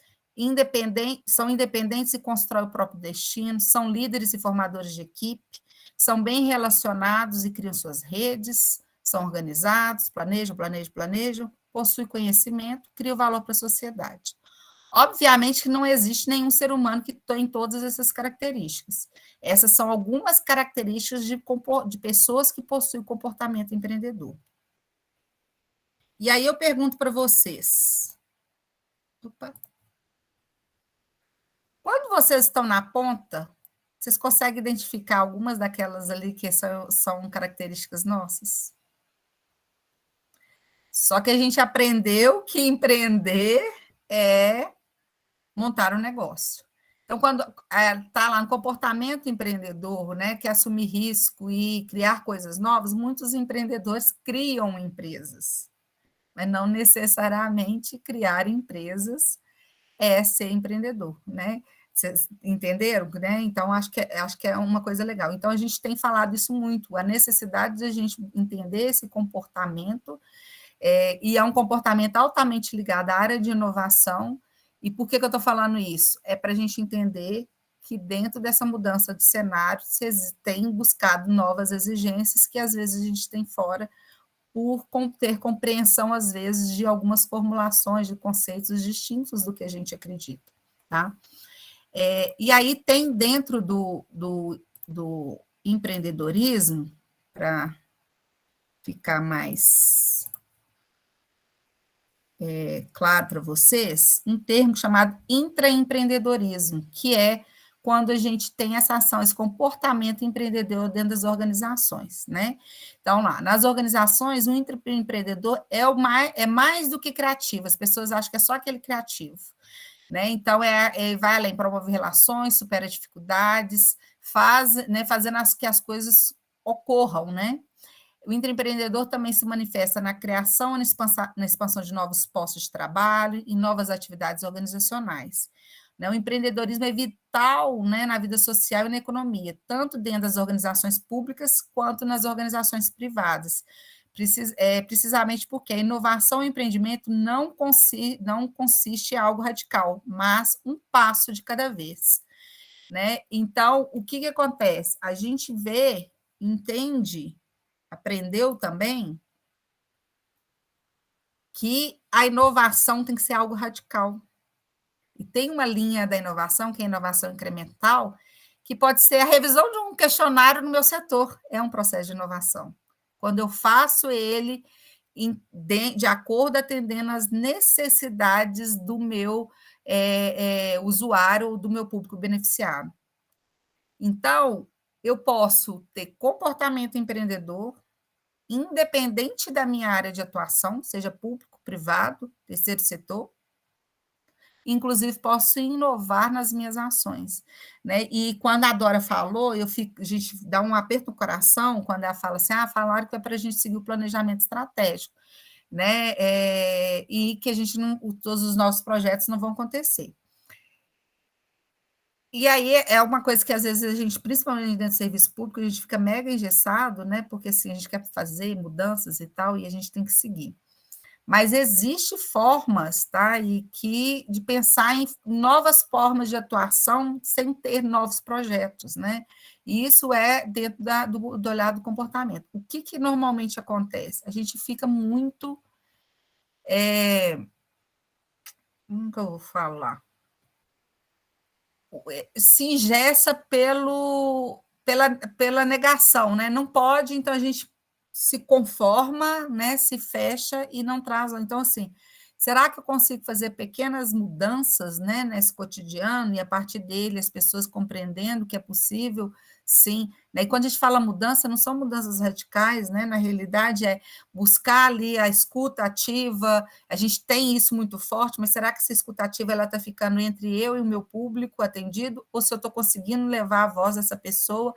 são independentes e constroem o próprio destino, são líderes e formadores de equipe, são bem relacionados e criam suas redes, são organizados, planejam, possuem conhecimento, criam valor para a sociedade. Obviamente que não existe nenhum ser humano que tem todas essas características. Essas são algumas características de pessoas que possuem comportamento empreendedor. E aí eu pergunto para vocês. Quando vocês estão na ponta, vocês conseguem identificar algumas daquelas ali que são características nossas? Só que a gente aprendeu que empreender é montar um negócio. Então, quando está lá no comportamento empreendedor, né, que é assumir risco e criar coisas novas, muitos empreendedores criam empresas. mas não necessariamente criar empresas é ser empreendedor, né? Vocês entenderam, né? Então, acho que é uma coisa legal. Então, a gente tem falado isso muito, a necessidade de a gente entender esse comportamento, e é um comportamento altamente ligado à área de inovação. E por que eu estou falando isso? É para a gente entender que dentro dessa mudança de cenário, vocês têm buscado novas exigências que às vezes a gente tem fora, por ter compreensão, às vezes, de algumas formulações de conceitos distintos do que a gente acredita, tá? E aí tem dentro do empreendedorismo, para ficar mais claro para vocês, um termo chamado intraempreendedorismo, que é quando a gente tem essa ação, esse comportamento empreendedor dentro das organizações, né? Então, lá, nas organizações, o intraempreendedor é mais do que criativo, as pessoas acham que é só aquele criativo, né? Então, vai além, promove relações, supera dificuldades, fazendo que as coisas ocorram, né? O intraempreendedor também se manifesta na criação, na expansão de novos postos de trabalho e novas atividades organizacionais. O empreendedorismo é vital, né, na vida social e na economia, tanto dentro das organizações públicas quanto nas organizações privadas. Precisamente porque a inovação e o empreendimento não consiste em algo radical, mas um passo de cada vez, né? Então, o que acontece? A gente vê, entende, aprendeu também que a inovação tem que ser algo radical. E tem uma linha da inovação, que é a inovação incremental, que pode ser a revisão de um questionário no meu setor. É um processo de inovação. Quando eu faço ele de acordo, atendendo às necessidades do meu usuário, do meu público beneficiado. Então, eu posso ter comportamento empreendedor, independente da minha área de atuação, seja público, privado, terceiro setor, inclusive posso inovar nas minhas ações, né? E quando a Dora falou, a gente dá um aperto no coração quando ela fala assim, falaram que é para a gente seguir o planejamento estratégico, né? E que todos os nossos projetos não vão acontecer. E aí é uma coisa que às vezes a gente, principalmente dentro do serviço público, a gente fica mega engessado, né? Porque assim, a gente quer fazer mudanças e tal, e a gente tem que seguir. Mas existem formas, tá? De pensar em novas formas de atuação sem ter novos projetos, né? E isso é dentro do olhar do comportamento. O que normalmente acontece? A gente fica muito... como que eu vou falar? Se ingessa pela negação, né? Não pode, então a gente se conforma, né? Se fecha e não traz. Então, assim, será que eu consigo fazer pequenas mudanças, né, nesse cotidiano, e a partir dele as pessoas compreendendo que é possível? Sim. E quando a gente fala mudança, não são mudanças radicais, né? Na realidade, é buscar ali a escuta ativa. A gente tem isso muito forte, mas será que essa escuta ativa está ficando entre eu e o meu público atendido? Ou se eu estou conseguindo levar a voz dessa pessoa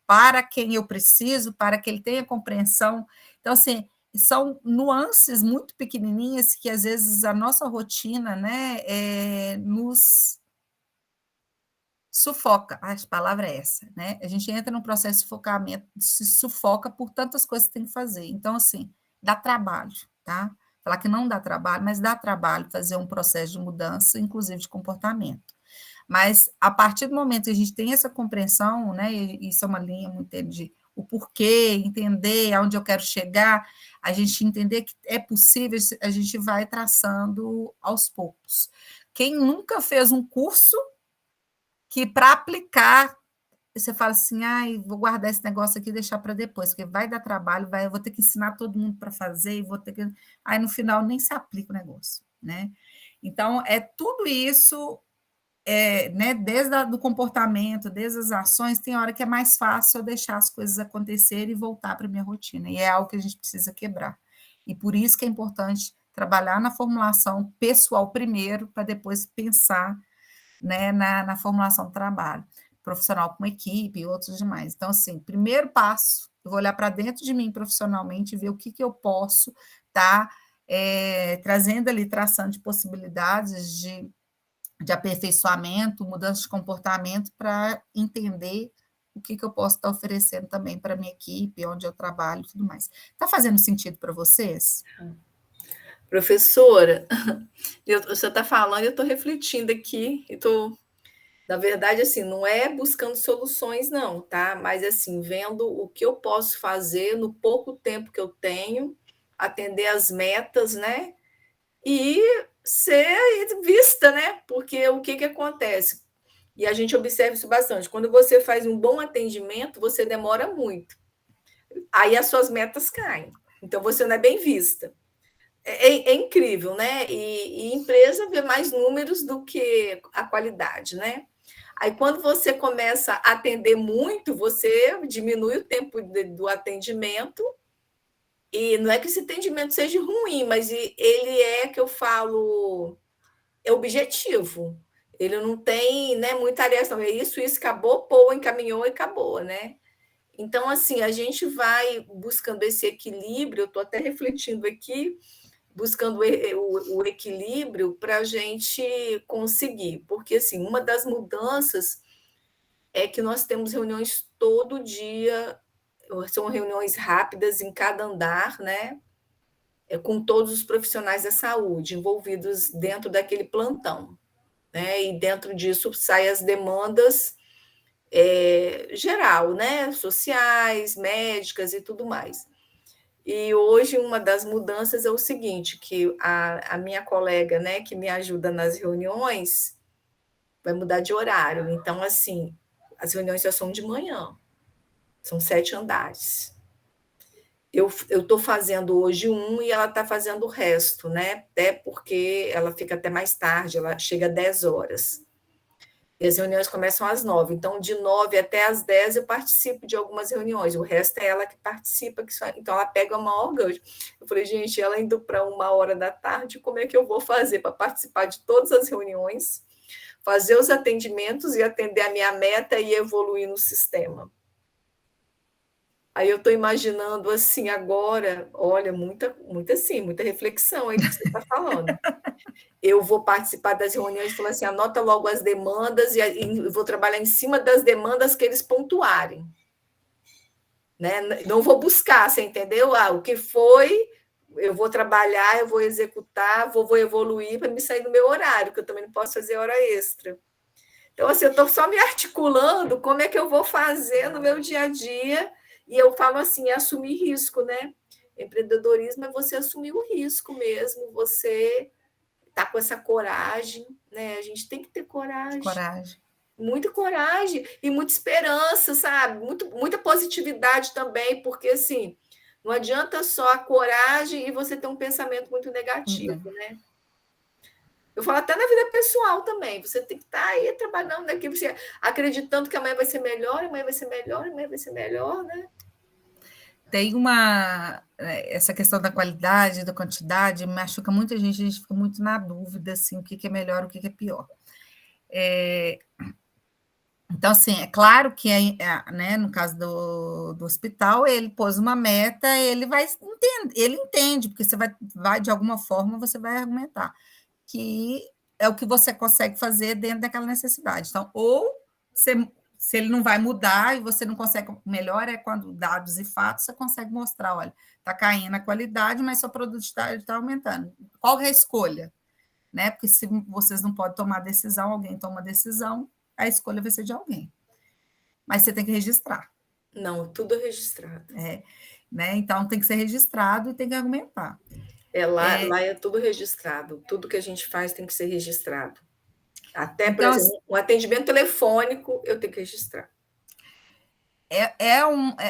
para quem eu preciso, para que ele tenha compreensão? Então, assim, são nuances muito pequenininhas que, às vezes, a nossa rotina, né, nos sufoca. A palavra é essa, né? A gente entra num processo de sufocamento, se sufoca por tantas coisas que tem que fazer. Então, assim, dá trabalho, tá? Falar que não dá trabalho, mas dá trabalho fazer um processo de mudança, inclusive de comportamento. Mas, a partir do momento que a gente tem essa compreensão, né, e isso é uma linha muito de o porquê, entender aonde eu quero chegar, a gente entender que é possível, a gente vai traçando aos poucos. Quem nunca fez um curso que, para aplicar, você fala assim, vou guardar esse negócio aqui e deixar para depois, porque vai dar trabalho, eu vou ter que ensinar todo mundo para fazer, e vou ter que... Aí, no final, nem se aplica o negócio, né? Então, tudo isso... né, desde o comportamento, desde as ações, tem hora que é mais fácil eu deixar as coisas acontecerem e voltar para a minha rotina, e é algo que a gente precisa quebrar. E por isso que é importante trabalhar na formulação pessoal primeiro, para depois pensar, né, na formulação do trabalho, profissional com equipe e outros demais. Então, assim, primeiro passo, eu vou olhar para dentro de mim profissionalmente e ver o que eu posso estar trazendo ali, tração de possibilidades de aperfeiçoamento, mudança de comportamento, para entender o que eu posso estar oferecendo também para a minha equipe, onde eu trabalho e tudo mais. Está fazendo sentido para vocês? Professora, você está falando, eu estou refletindo aqui, na verdade, assim, não é buscando soluções, não, tá? Mas, assim, vendo o que eu posso fazer no pouco tempo que eu tenho, atender as metas, né? E ser vista, né? Porque o que acontece? E a gente observa isso bastante. Quando você faz um bom atendimento, você demora muito. Aí as suas metas caem. Então, você não é bem vista. É incrível, né? E empresa vê mais números do que a qualidade, né? Aí, quando você começa a atender muito, você diminui o tempo do atendimento. E não é que esse atendimento seja ruim, mas ele é, que eu falo, é objetivo. Ele não tem, né, muita areia, não. É isso, acabou, pô, encaminhou e acabou, né? Então, assim, a gente vai buscando esse equilíbrio, eu estou até refletindo aqui, buscando o equilíbrio para a gente conseguir. Porque, assim, uma das mudanças é que nós temos reuniões todo dia, são reuniões rápidas em cada andar, né? Com todos os profissionais da saúde envolvidos dentro daquele plantão, né? E dentro disso saem as demandas geral, né? Sociais, médicas e tudo mais. E hoje uma das mudanças é o seguinte, que a minha colega, né, que me ajuda nas reuniões, vai mudar de horário. Então, assim, as reuniões já são de manhã, são 7 andares. Eu estou fazendo hoje e ela está fazendo o resto, né? Até porque ela fica até mais tarde, ela chega às 10 horas. E as reuniões começam às 9. Então, de 9 até às 10 eu participo de algumas reuniões. O resto é ela que participa. Então, ela pega o maior gancho. Eu falei, gente, ela indo para 1h da tarde, como é que eu vou fazer para participar de todas as reuniões, fazer os atendimentos e atender a minha meta e evoluir no sistema? Aí eu estou imaginando assim agora, olha, muita reflexão aí que você está falando. Eu vou participar das reuniões e falar assim, anota logo as demandas e vou trabalhar em cima das demandas que eles pontuarem. Né? Não vou buscar, você entendeu? O que foi, eu vou trabalhar, eu vou executar, vou evoluir para me sair do meu horário, que eu também não posso fazer hora extra. Então, assim, eu estou só me articulando como é que eu vou fazer no meu dia a dia. E eu falo assim, é assumir risco, né? Empreendedorismo é você assumir o risco mesmo, você tá com essa coragem, né? A gente tem que ter coragem. Muita coragem e muita esperança, sabe? Muita positividade também, porque assim, não adianta só a coragem e você ter um pensamento muito negativo, né? Eu falo até na vida pessoal também. Você tem que estar aí trabalhando aqui, você acreditando que amanhã vai ser melhor, amanhã vai ser melhor, amanhã vai ser melhor, né? Tem essa questão da qualidade, da quantidade, machuca muita gente, a gente fica muito na dúvida, assim, o que é melhor, o que é pior. Então, assim, é claro que, né, no caso do hospital, ele pôs uma meta, ele entende, porque você vai, de alguma forma, você vai argumentar que é o que você consegue fazer dentro daquela necessidade. Então, ou se ele não vai mudar e você não consegue, melhor é quando dados e fatos você consegue mostrar, olha, está caindo a qualidade, mas sua produtividade está aumentando. Qual é a escolha? Né? Porque se vocês não podem tomar decisão, alguém toma decisão, a escolha vai ser de alguém. Mas você tem que registrar. Não, tudo é registrado. Né? Então, tem que ser registrado e tem que argumentar. Lá é tudo registrado. Tudo que a gente faz tem que ser registrado. Até, por exemplo, um atendimento telefônico, eu tenho que registrar.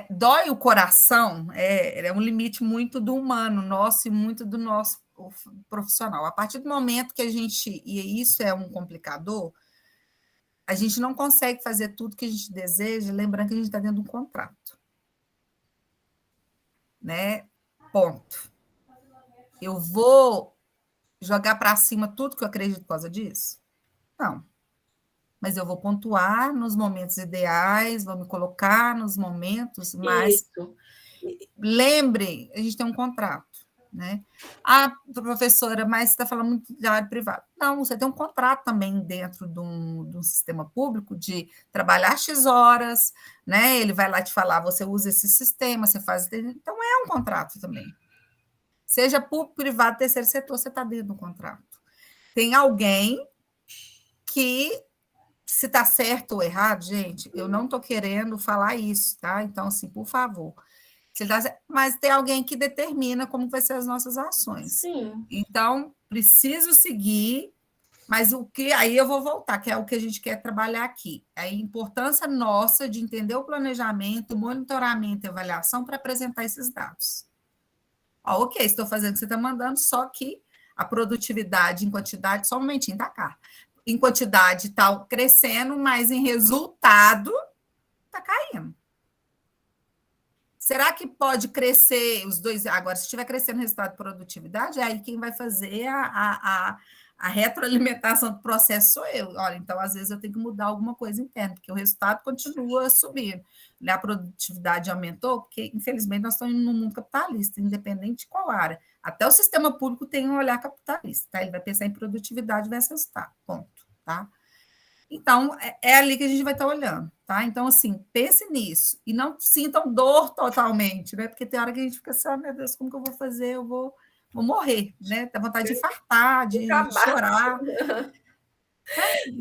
Dói o coração, é um limite muito do humano nosso e muito do nosso profissional. A partir do momento que a gente, e isso é um complicador, a gente não consegue fazer tudo que a gente deseja, lembrando que a gente está dentro de um contrato. Né? Ponto. Eu vou jogar para cima tudo que eu acredito por causa disso? Não. Mas eu vou pontuar nos momentos ideais, vou me colocar nos momentos mais... Isso. Lembre, a gente tem um contrato. né? Ah, professora, mas você está falando muito de área privada. Não, você tem um contrato também dentro de um sistema público de trabalhar X horas, né? Ele vai lá te falar, você usa esse sistema, você faz... Então, é um contrato também. Seja público, privado, terceiro setor, você está dentro do contrato. Tem alguém que, se está certo ou errado, gente, eu não estou querendo falar isso, tá? Então, assim, por favor... Mas tem alguém que determina como vai ser as nossas ações. Sim. Então, preciso seguir, mas o que aí eu vou voltar, que é o que a gente quer trabalhar aqui. A importância nossa de entender o planejamento, o monitoramento e avaliação para apresentar esses dados. Ó, ok, estou fazendo o que você está mandando, só que a produtividade em quantidade, só um momentinho, tá, Carla? Em quantidade está crescendo, mas em resultado está caindo. Será que pode crescer os dois? Agora, se estiver crescendo o resultado de produtividade, é aí quem vai fazer a retroalimentação do processo sou eu. Olha, então, às vezes, eu tenho que mudar alguma coisa interna, porque o resultado continua subindo. A produtividade aumentou, porque, infelizmente, nós estamos num mundo capitalista, independente de qual área. Até o sistema público tem um olhar capitalista, tá? Ele vai pensar em produtividade versus resultado, ponto, tá? Então, é ali que a gente vai estar olhando, tá? Então, assim, pense nisso. E não sintam dor totalmente, né? Porque tem hora que a gente fica assim, oh, meu Deus, como que eu vou fazer? Eu vou morrer, né? Dá vontade de infartar, de chorar.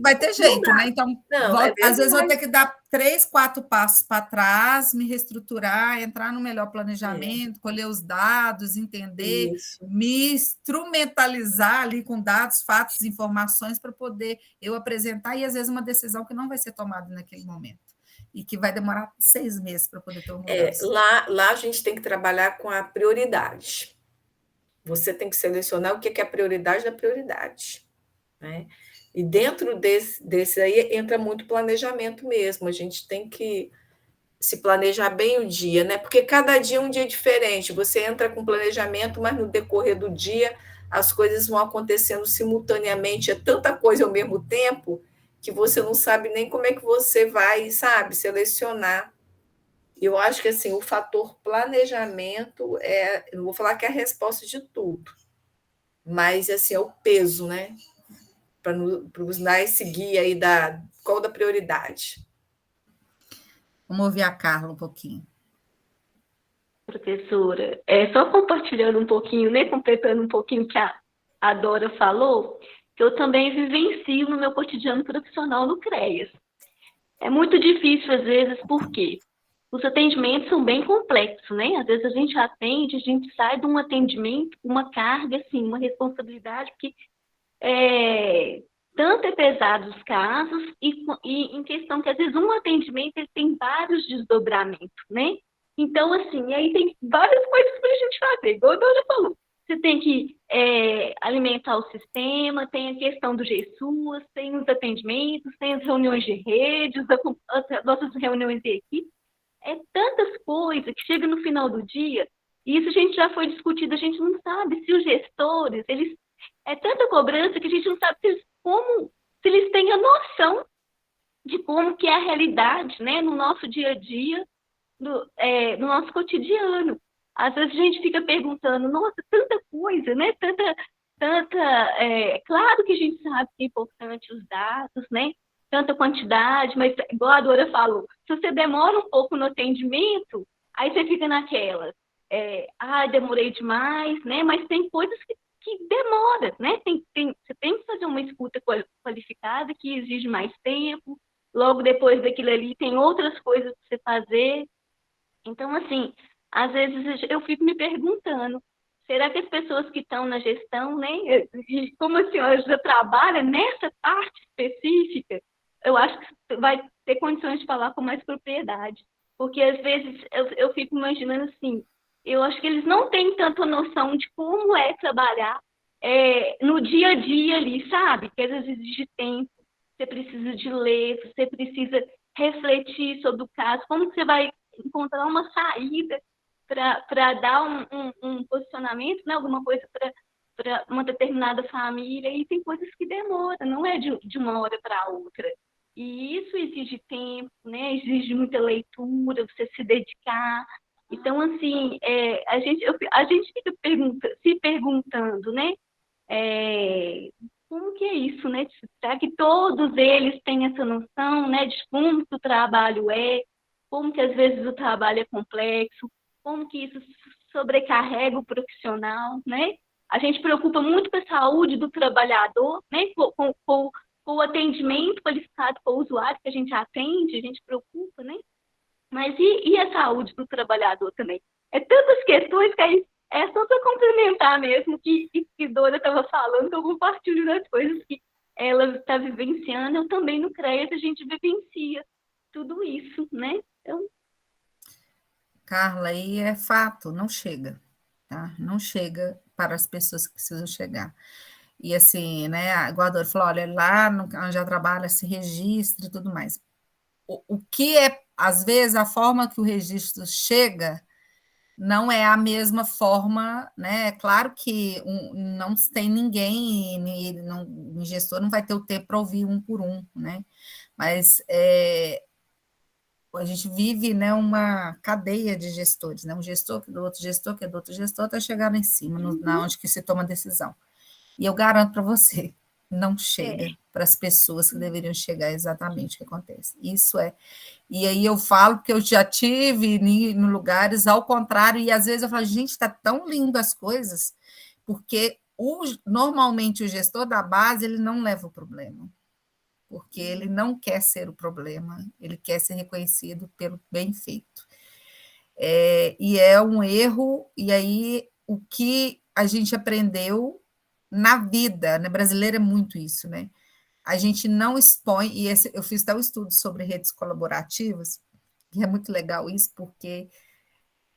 Vai ter jeito, né? Então, não, às vezes vou ter que dar 3, 4 passos para trás, me reestruturar, entrar no melhor planejamento, colher os dados, entender, me instrumentalizar ali com dados, fatos, informações para poder eu apresentar, e às vezes uma decisão que não vai ser tomada naquele momento, e que vai demorar 6 meses para poder ter uma mudança. Lá a gente tem que trabalhar com a prioridade. Você tem que selecionar o que é a prioridade da prioridade, né? E dentro desse aí entra muito planejamento mesmo. A gente tem que se planejar bem o dia, né? Porque cada dia é um dia diferente. Você entra com planejamento, mas no decorrer do dia as coisas vão acontecendo simultaneamente. É tanta coisa ao mesmo tempo que você não sabe nem como é que você vai, sabe, selecionar. Eu acho que assim, o fator planejamento eu não vou falar que é a resposta de tudo, mas assim, é o peso, né? Para nos dar esse guia aí qual da prioridade. Vamos ouvir a Carla um pouquinho. Professora, só compartilhando um pouquinho, né, completando um pouquinho o que a Dora falou, que eu também vivencio no meu cotidiano profissional no CREAS. É muito difícil, às vezes, por quê? Os atendimentos são bem complexos, né? Às vezes a gente atende, a gente sai de um atendimento com uma carga, assim, uma responsabilidade que tanto é pesado os casos e em questão que às vezes um atendimento ele tem vários desdobramentos, né? Então, assim, aí tem várias coisas para a gente fazer, igual a Dora falou. Você tem que alimentar o sistema, tem a questão do GSUAS, tem os atendimentos, tem as reuniões de rede, as nossas reuniões de equipe. É tantas coisas que chega no final do dia, e isso a gente já foi discutido, a gente não sabe se os gestores, é tanta cobrança que a gente não sabe se eles têm a noção de como que é a realidade, né, no nosso dia a dia, no nosso cotidiano. Às vezes a gente fica perguntando, nossa, tanta coisa, né, claro que a gente sabe que é importante os dados, né, tanta quantidade, mas igual a Dora falou, se você demora um pouco no atendimento, aí você fica naquela, demorei demais, né, mas tem coisas que demora, né? Você tem que fazer uma escuta qualificada que exige mais tempo, logo depois daquilo ali tem outras coisas para você fazer. Então, assim, às vezes eu fico me perguntando, será que as pessoas que estão na gestão, né, e como a senhora já trabalha nessa parte específica, eu acho que vai ter condições de falar com mais propriedade, porque às vezes eu fico imaginando assim, eu acho que eles não têm tanta noção de como é trabalhar no dia a dia ali, sabe? Que às vezes exige tempo, você precisa de ler, você precisa refletir sobre o caso, como você vai encontrar uma saída para dar um posicionamento, né? Alguma coisa para uma determinada família, e tem coisas que demoram, não é de uma hora para outra. E isso exige tempo, né? Exige muita leitura, você se dedicar, Então, assim, a gente fica se perguntando, né? Como que é isso, né? Será que todos eles têm essa noção, né, de como que o trabalho como que às vezes o trabalho é complexo, como que isso sobrecarrega o profissional, né? A gente preocupa muito com a saúde do trabalhador, né? Com o atendimento qualificado para o usuário que a gente atende, a gente preocupa, né? Mas e a saúde do trabalhador também? Tantas questões que aí é só para complementar mesmo que Dora estava falando, que eu compartilho das coisas que ela está vivenciando, eu também no CREAS a gente vivencia tudo isso, né? Então... Carla, aí é fato, não chega, tá? Não chega para as pessoas que precisam chegar. E assim, né, a Dora falou, olha, lá onde já trabalha, se registra e tudo mais. O que é, às vezes, a forma que o registro chega não é a mesma forma, né? É claro que não tem ninguém, o gestor não vai ter o tempo para ouvir um por um, né? Mas a gente vive, né, uma cadeia de gestores, né? Um gestor que é do outro gestor, que é do outro gestor, até chegar lá em cima, na onde que se toma a decisão. E eu garanto para você, não chega para as pessoas que deveriam chegar exatamente o que acontece. Isso é. E aí eu falo que eu já tive em lugares ao contrário, e às vezes eu falo, gente, está tão lindo as coisas, porque normalmente o gestor da base ele não leva o problema, porque ele não quer ser o problema, ele quer ser reconhecido pelo bem feito. E é um erro, e aí o que a gente aprendeu na vida, né, brasileira é muito isso, né? A gente não expõe, e eu fiz até um estudo sobre redes colaborativas, que é muito legal isso, porque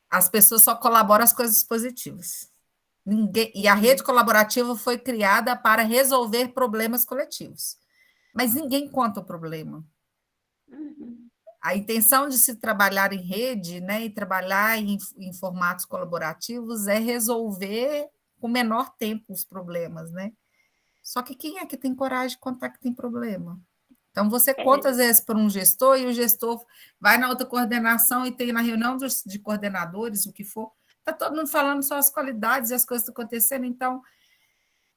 as pessoas só colaboram as coisas positivas. E a rede colaborativa foi criada para resolver problemas coletivos. Mas ninguém conta o problema. A intenção de se trabalhar em rede, né, e trabalhar em formatos colaborativos é resolver com menor tempo os problemas, né? Só que quem é que tem coragem de contar que tem problema? Então, você conta, às vezes, para um gestor, e o gestor vai na outra coordenação e tem na reunião de coordenadores, o que for, está todo mundo falando só as qualidades e as coisas estão acontecendo. Então,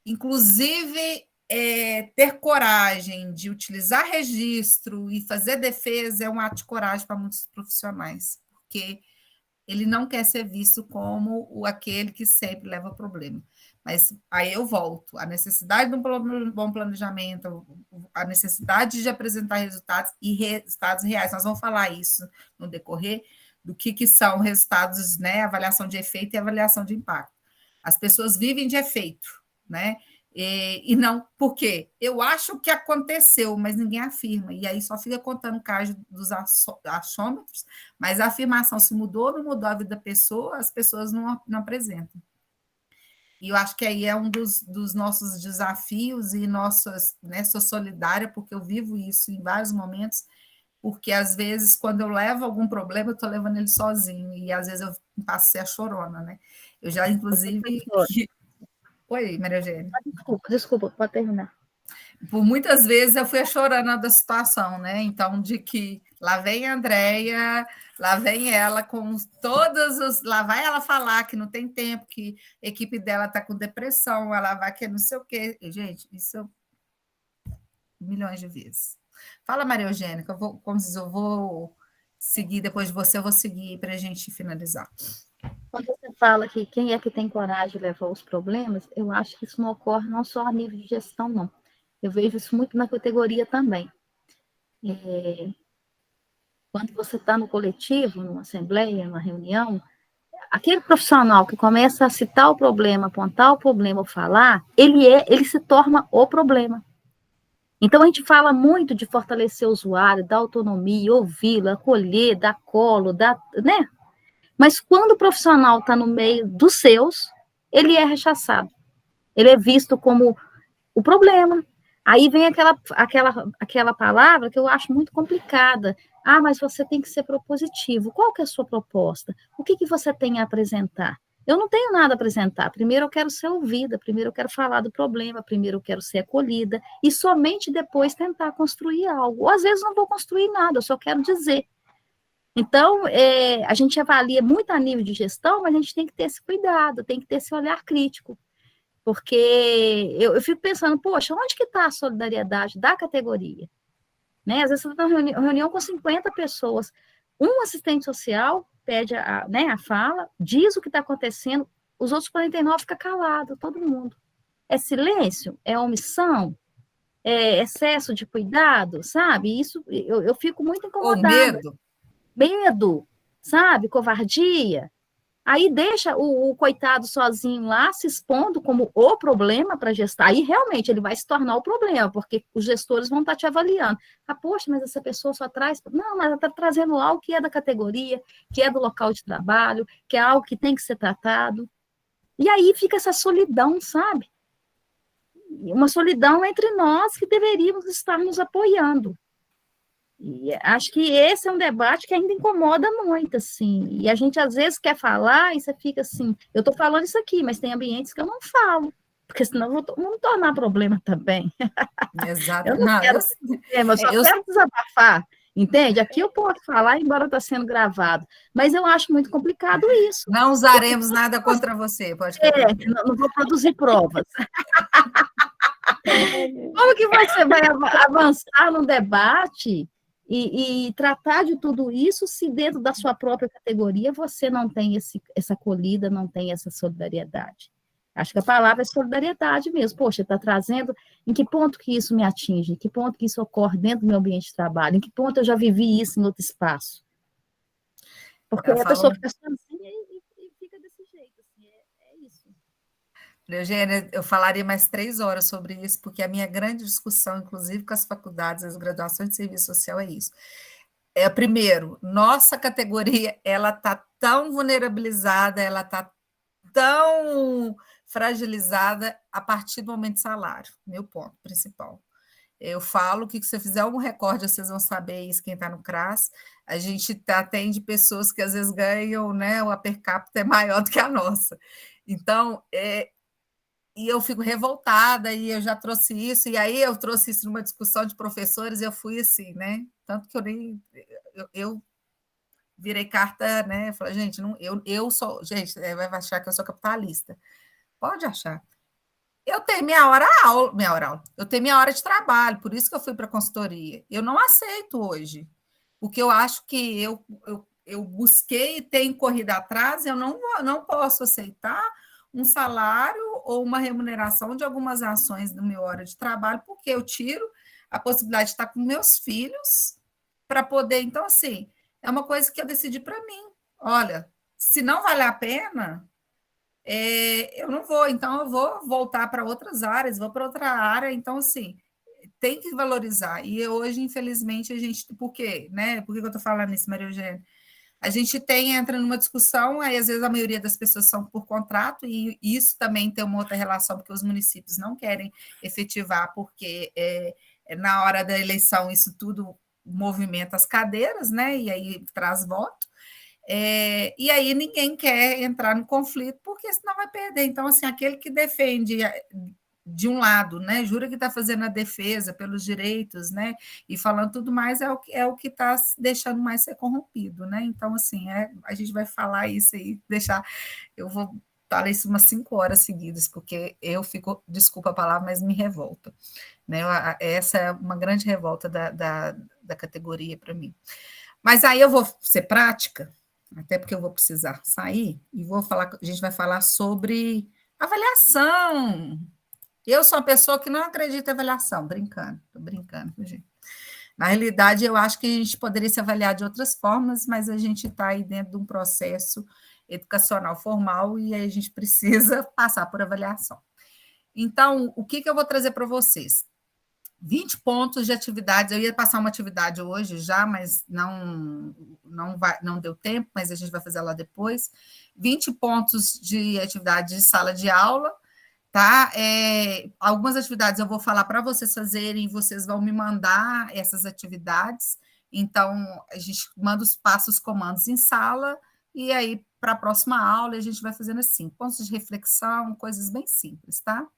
inclusive, ter coragem de utilizar registro e fazer defesa é um ato de coragem para muitos profissionais, porque ele não quer ser visto como aquele que sempre leva problema. Mas aí eu volto, a necessidade de um bom planejamento, a necessidade de apresentar resultados e resultados reais. Nós vamos falar isso no decorrer do que são resultados, né, avaliação de efeito e avaliação de impacto. As pessoas vivem de efeito, né? E não, por quê? Eu acho que aconteceu, mas ninguém afirma, e aí só fica contando o caso dos achômetros, mas a afirmação se mudou ou não mudou a vida da pessoa, as pessoas não apresentam. E eu acho que aí é um dos nossos desafios, e sou solidária, porque eu vivo isso em vários momentos, porque às vezes, quando eu levo algum problema, eu estou levando ele sozinho, e às vezes eu passo a ser a chorona, né? Eu já, inclusive... Oi, Maria Eugênia. Desculpa, pode terminar. Por muitas vezes eu fui a chorona da situação, né? Então, de que lá vem a Andréia, lá vem ela com todas os... Lá vai ela falar que não tem tempo, que a equipe dela está com depressão, ela vai que não sei o quê. Gente, isso milhões de vezes. Fala, Maria Eugênia, que eu vou seguir, depois de você, eu vou seguir para a gente finalizar. Quando você fala que quem é que tem coragem de levar os problemas, eu acho que isso não ocorre não só a nível de gestão, não. Eu vejo isso muito na categoria também. Quando você está no coletivo, numa assembleia, numa reunião, aquele profissional que começa a citar o problema, apontar o problema ou falar, ele se torna o problema. Então, a gente fala muito de fortalecer o usuário, dar autonomia, ouvi-lo, acolher, dar colo, né? Mas quando o profissional está no meio dos seus, ele é rechaçado. Ele é visto como o problema. Aí vem aquela palavra que eu acho muito complicada. Ah, mas você tem que ser propositivo. Qual que é a sua proposta? O que você tem a apresentar? Eu não tenho nada a apresentar. Primeiro eu quero ser ouvida, primeiro eu quero falar do problema, primeiro eu quero ser acolhida, e somente depois tentar construir algo. Ou às vezes não vou construir nada, eu só quero dizer. Então, a gente avalia muito a nível de gestão, mas a gente tem que ter esse cuidado, tem que ter esse olhar crítico, porque eu fico pensando, poxa, onde que está a solidariedade da categoria? Né? Às vezes você está numa reunião com 50 pessoas, um assistente social pede né, a fala, diz o que está acontecendo, os outros 49 ficam calados, todo mundo. É silêncio? É omissão? É excesso de cuidado, sabe? Isso eu fico muito incomodada. Ou Medo, sabe? Covardia. Aí deixa o coitado sozinho lá, se expondo como o problema para gestar. Aí realmente ele vai se tornar o problema, porque os gestores vão estar te avaliando. Ah, poxa, mas essa pessoa só traz. Não, mas ela está trazendo algo que é da categoria, que é do local de trabalho, que é algo que tem que ser tratado. E aí fica essa solidão, sabe? Uma solidão entre nós que deveríamos estar nos apoiando. E acho que esse é um debate que ainda incomoda muito, assim, e a gente às vezes quer falar e você fica assim, eu estou falando isso aqui, mas tem ambientes que eu não falo, porque senão eu vou me tornar problema também. Exato. Eu não quero ser problema, eu só quero desabafar, entende? Aqui eu posso falar, embora está sendo gravado, mas eu acho muito complicado isso. Não usaremos nada contra você, pode ficar. Não vou produzir provas. Como que você vai avançar no debate e tratar de tudo isso se dentro da sua própria categoria você não tem essa acolhida, não tem essa solidariedade? Acho que a palavra é solidariedade mesmo. Poxa, está trazendo em que ponto que isso me atinge, em que ponto que isso ocorre dentro do meu ambiente de trabalho, em que ponto eu já vivi isso em outro espaço. Porque a pessoa fica sozinha e fica desse jeito. Assim, é isso. Eugênia, eu falaria mais 3 horas sobre isso, porque a minha grande discussão, inclusive com as faculdades, as graduações de serviço social, é isso. Primeiro, nossa categoria, ela está tão vulnerabilizada, ela está tão fragilizada a partir do aumento de salário, meu ponto principal. Eu falo que se você fizer um recorde, vocês vão saber isso, quem está no CRAS, a gente atende pessoas que às vezes ganham, né, o per capita é maior do que a nossa. Então, e eu fico revoltada, e eu já trouxe isso, e aí eu trouxe isso numa discussão de professores, e eu fui assim, né? Tanto que eu virei carta, né? Falei, gente, não, eu sou, gente, vai achar que eu sou capitalista. Pode achar. Eu tenho minha hora aula, eu tenho minha hora de trabalho, por isso que eu fui para a consultoria. Eu não aceito hoje, porque eu acho que eu busquei e tenho corrido atrás, eu não posso aceitar um salário ou uma remuneração de algumas ações do meu hora de trabalho, porque eu tiro a possibilidade de estar com meus filhos para poder. Então, assim, é uma coisa que eu decidi para mim. Olha, se não vale a pena, eu não vou. Então, eu vou voltar para outras áreas, vou para outra área. Então, assim, tem que valorizar. E hoje, infelizmente, a gente... Por quê? Né? Por que eu estou falando isso, Maria Eugênia? A gente entra numa discussão, aí às vezes a maioria das pessoas são por contrato, e isso também tem uma outra relação, porque os municípios não querem efetivar, porque na hora da eleição isso tudo movimenta as cadeiras, né? E aí traz voto. E aí ninguém quer entrar no conflito, porque senão vai perder. Então, assim, aquele que defende de um lado, né, jura que está fazendo a defesa pelos direitos, né, e falando tudo mais, é o que está deixando mais ser corrompido, né, então, assim, a gente vai falar isso aí, eu vou falar isso umas 5 horas seguidas, porque eu fico, desculpa a palavra, mas me revolta, né, essa é uma grande revolta da categoria para mim. Mas aí eu vou ser prática, até porque eu vou precisar sair, e a gente vai falar sobre avaliação. Eu sou uma pessoa que não acredita em avaliação, estou brincando, gente. Na realidade, eu acho que a gente poderia se avaliar de outras formas, mas a gente está aí dentro de um processo educacional formal e aí a gente precisa passar por avaliação. Então, o que eu vou trazer para vocês? 20 pontos de atividades, eu ia passar uma atividade hoje já, mas não deu tempo, mas a gente vai fazer lá depois. 20 pontos de atividade de sala de aula, tá? Algumas atividades eu vou falar para vocês fazerem, vocês vão me mandar essas atividades, então a gente manda os passos, comandos em sala, e aí para a próxima aula a gente vai fazendo assim, pontos de reflexão, coisas bem simples, tá?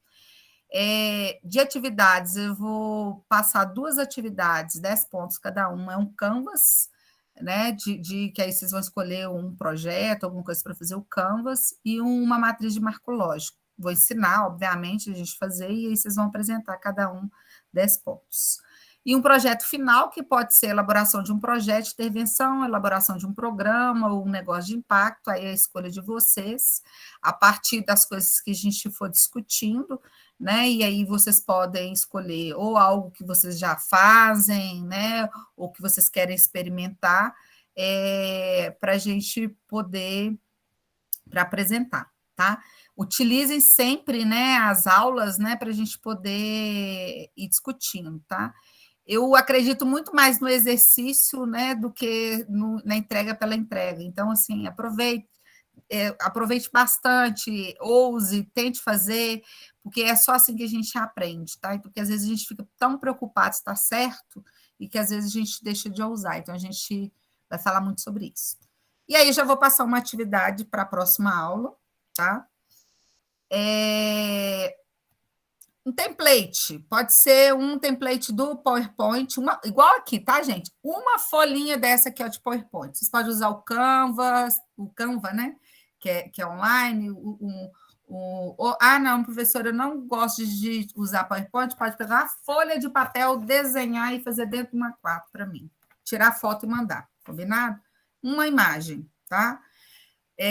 De atividades, eu vou passar 2 atividades, 10 pontos cada uma, é um canvas, né, que aí vocês vão escolher um projeto, alguma coisa para fazer o Canvas, e uma matriz de marco lógico. Vou ensinar, obviamente, a gente fazer, e aí vocês vão apresentar cada um 10 pontos. E um projeto final, que pode ser elaboração de um projeto de intervenção, elaboração de um programa, ou um negócio de impacto, aí é a escolha de vocês, a partir das coisas que a gente for discutindo, né? E aí vocês podem escolher ou algo que vocês já fazem, né? Ou que vocês querem experimentar, para a gente poder para apresentar, tá? Utilizem sempre, né, as aulas, né, para a gente poder ir discutindo, tá? Eu acredito muito mais no exercício, né, do que na entrega pela entrega. Então, assim, aproveite bastante, ouse, tente fazer, porque é só assim que a gente aprende, tá? Porque às vezes a gente fica tão preocupado se está certo e que às vezes a gente deixa de ousar. Então, a gente vai falar muito sobre isso. E aí, já vou passar uma atividade para a próxima aula, tá? Um template, pode ser um template do PowerPoint, igual aqui, tá, gente? Uma folhinha dessa aqui, ó, de PowerPoint. Vocês podem usar o Canva, né? Que é online. Não, professora, eu não gosto de usar PowerPoint. Pode pegar uma folha de papel, desenhar e fazer dentro de uma A4 para mim. Tirar foto e mandar, combinado? Uma imagem, tá?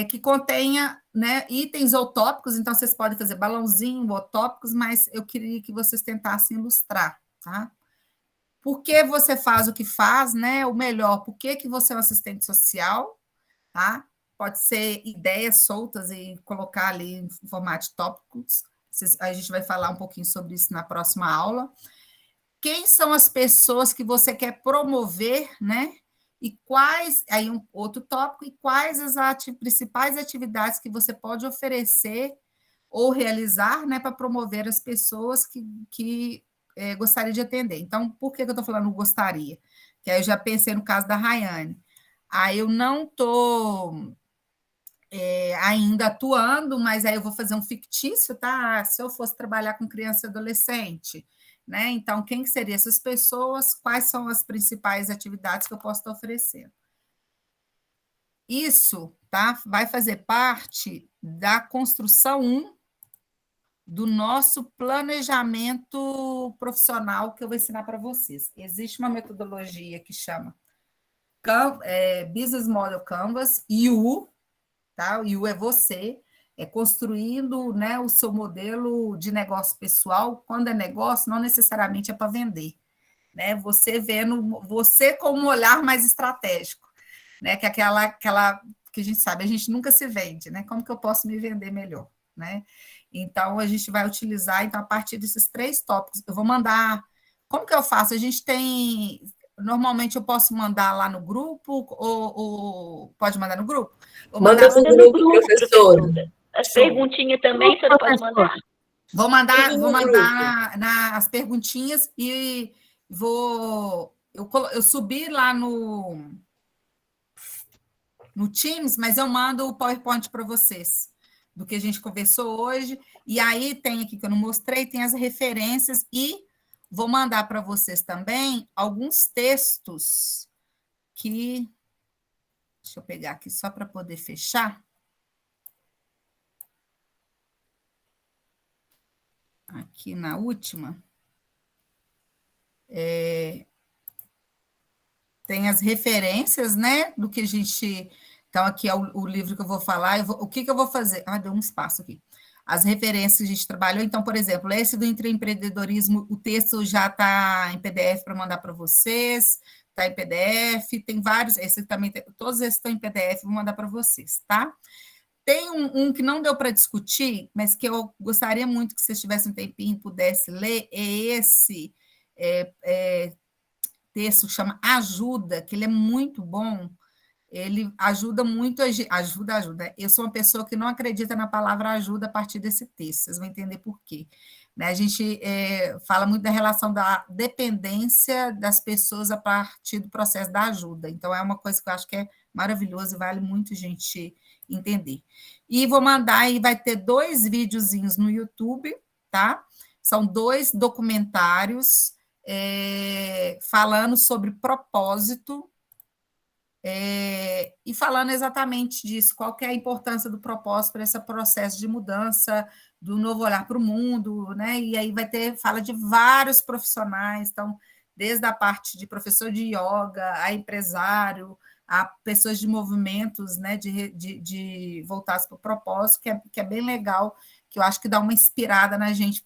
Que contenha, né, itens ou tópicos, então vocês podem fazer balãozinho ou tópicos, mas eu queria que vocês tentassem ilustrar, tá? Por que você faz o que faz, né? O melhor, por que você é um assistente social, tá? Pode ser ideias soltas e colocar ali em formato de tópicos. A gente vai falar um pouquinho sobre isso na próxima aula. Quem são as pessoas que você quer promover, né? E quais, aí outro tópico, e quais as principais atividades que você pode oferecer ou realizar, né, para promover as pessoas que gostaria de atender. Então, por que eu estou falando gostaria? Que aí eu já pensei no caso da Rayane. Aí eu não estou ainda atuando, mas aí eu vou fazer um fictício, tá? Se eu fosse trabalhar com criança e adolescente, né? Então, quem que seriam essas pessoas? Quais são as principais atividades que eu posso estar oferecendo? Isso, tá? Vai fazer parte da construção 1 do nosso planejamento profissional que eu vou ensinar para vocês. Existe uma metodologia que chama Business Model Canvas, U, tá? O U é você, construindo, né, o seu modelo de negócio pessoal. Quando é negócio, não necessariamente é para vender, né? Você vendo você com um olhar mais estratégico, né? Que é aquela que a gente sabe, a gente nunca se vende, né? Como que eu posso me vender melhor, né? Então, a gente vai utilizar, então, a partir desses 3 tópicos. Eu vou mandar. Como que eu faço? A gente tem. Normalmente eu posso mandar lá no grupo, ou pode mandar no grupo? Manda no grupo, professora. As perguntinhas também, a senhora pode mandar? Vou mandar as perguntinhas e eu subi lá no Teams, mas eu mando o PowerPoint para vocês, do que a gente conversou hoje, e aí tem aqui que eu não mostrei, tem as referências, e vou mandar para vocês também alguns textos que... Deixa eu pegar aqui só para poder fechar. Aqui na última. Tem as referências, né, do que a gente... Então, aqui é o livro que eu vou falar. O que eu vou fazer? Deu um espaço aqui. As referências que a gente trabalhou. Então, por exemplo, esse do intraempreendedorismo, o texto já está em PDF para mandar para vocês. Está em PDF. Tem vários, todos esses estão em PDF, vou mandar para vocês, tá? Tem um que não deu para discutir, mas que eu gostaria muito que vocês tivessem um tempinho e pudessem ler, esse texto que chama Ajuda, que ele é muito bom. Ele ajuda muito, ajuda. Eu sou uma pessoa que não acredita na palavra ajuda a partir desse texto, vocês vão entender por quê. Né? A gente fala muito da relação da dependência das pessoas a partir do processo da ajuda, então é uma coisa que eu acho que é maravilhosa e vale muito a gente entender. E vou mandar, e vai ter 2 videozinhos no YouTube, tá? São 2 documentários falando sobre propósito, E falando exatamente disso, qual que é a importância do propósito para esse processo de mudança, do novo olhar para o mundo, né? E aí fala de vários profissionais, então, desde a parte de professor de yoga, a empresário, a pessoas de movimentos, né, de voltados para o propósito, que é bem legal, que eu acho que dá uma inspirada na gente.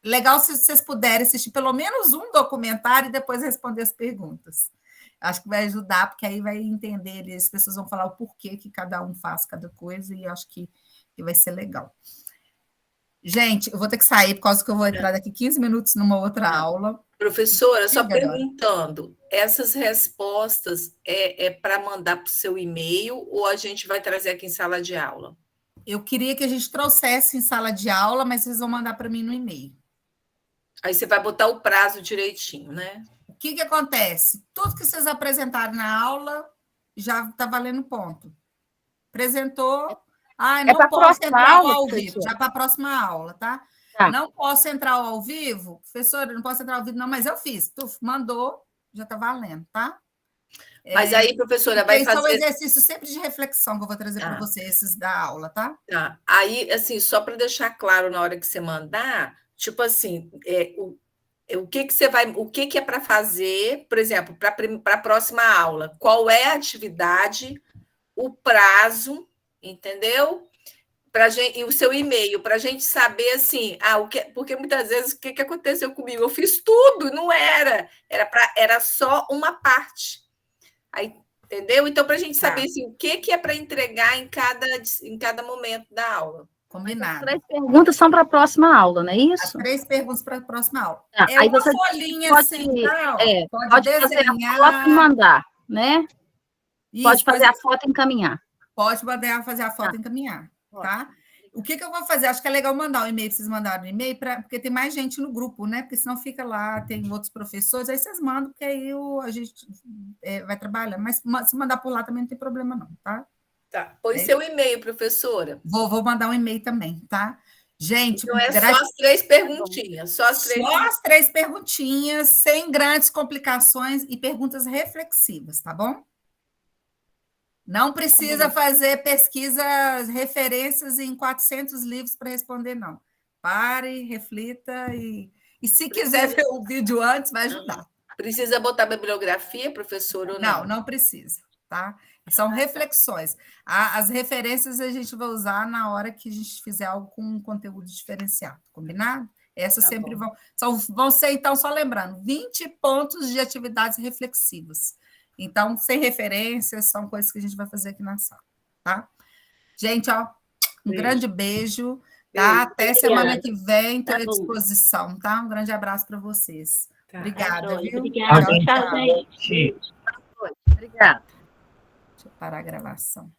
Legal se vocês puderem assistir pelo menos um documentário e depois responder as perguntas. Acho que vai ajudar, porque aí vai entender, as pessoas vão falar o porquê que cada um faz cada coisa, e acho que vai ser legal. Gente, eu vou ter que sair, por causa que eu vou entrar daqui 15 minutos numa outra aula. Professora, só perguntando, essas respostas é para mandar para o seu e-mail ou a gente vai trazer aqui em sala de aula? Eu queria que a gente trouxesse em sala de aula, mas vocês vão mandar para mim no e-mail. Aí você vai botar o prazo direitinho, né? O que acontece? Tudo que vocês apresentarem na aula já está valendo ponto. Apresentou... não posso entrar ao vivo, já para a próxima aula, tá? Não posso entrar ao vivo, professora, não posso entrar ao vivo, não, mas eu fiz. Tu mandou, já está valendo, tá? Mas aí, professora, vai fazer... São exercícios sempre de reflexão que eu vou trazer para vocês, esses da aula, tá? Tá. Aí, assim, só para deixar claro na hora que você mandar, tipo assim, o que é para fazer, por exemplo, para a próxima aula? Qual é a atividade, o prazo, entendeu? E o seu e-mail, para a gente saber assim, porque muitas vezes o que aconteceu comigo? Eu fiz tudo, não era só uma parte. Aí, entendeu? Então, para a gente saber assim, o que é para entregar em cada momento da aula. Combinado. As 3 perguntas são para a próxima aula, não é isso? As 3 perguntas para a próxima aula. Aí uma você folhinha pode, assim, pode fazer a foto e mandar, né? Isso, pode fazer a foto e encaminhar. Pode fazer a foto e encaminhar, tá? O que eu vou fazer? Acho que é legal mandar um e-mail, vocês mandarem um e-mail, porque tem mais gente no grupo, né? Porque senão fica lá, tem outros professores, aí vocês mandam, porque aí a gente vai trabalhando. Mas se mandar por lá também não tem problema, não, tá? Tá. Põe seu e-mail, professora. Vou mandar um e-mail também, tá? Gente, então só as 3 perguntinhas. Só as 3 perguntinhas, sem grandes complicações e perguntas reflexivas, tá bom? Não precisa fazer pesquisas, referências em 400 livros para responder, não. Pare, reflita e se quiser ver o vídeo antes, vai ajudar. Precisa botar bibliografia, professora, ou não? Não precisa, tá? São reflexões. As referências a gente vai usar na hora que a gente fizer algo com um conteúdo diferenciado, combinado? Essas sempre vão ser, então, só lembrando, 20 pontos de atividades reflexivas. Então, sem referências, são coisas que a gente vai fazer aqui na sala, tá? Gente, grande beijo, tá? Até semana que vem, estou à disposição, tá? Um grande abraço para vocês. Obrigada, viu? Obrigada, tchau, gente. Obrigada. Deixa eu parar a gravação.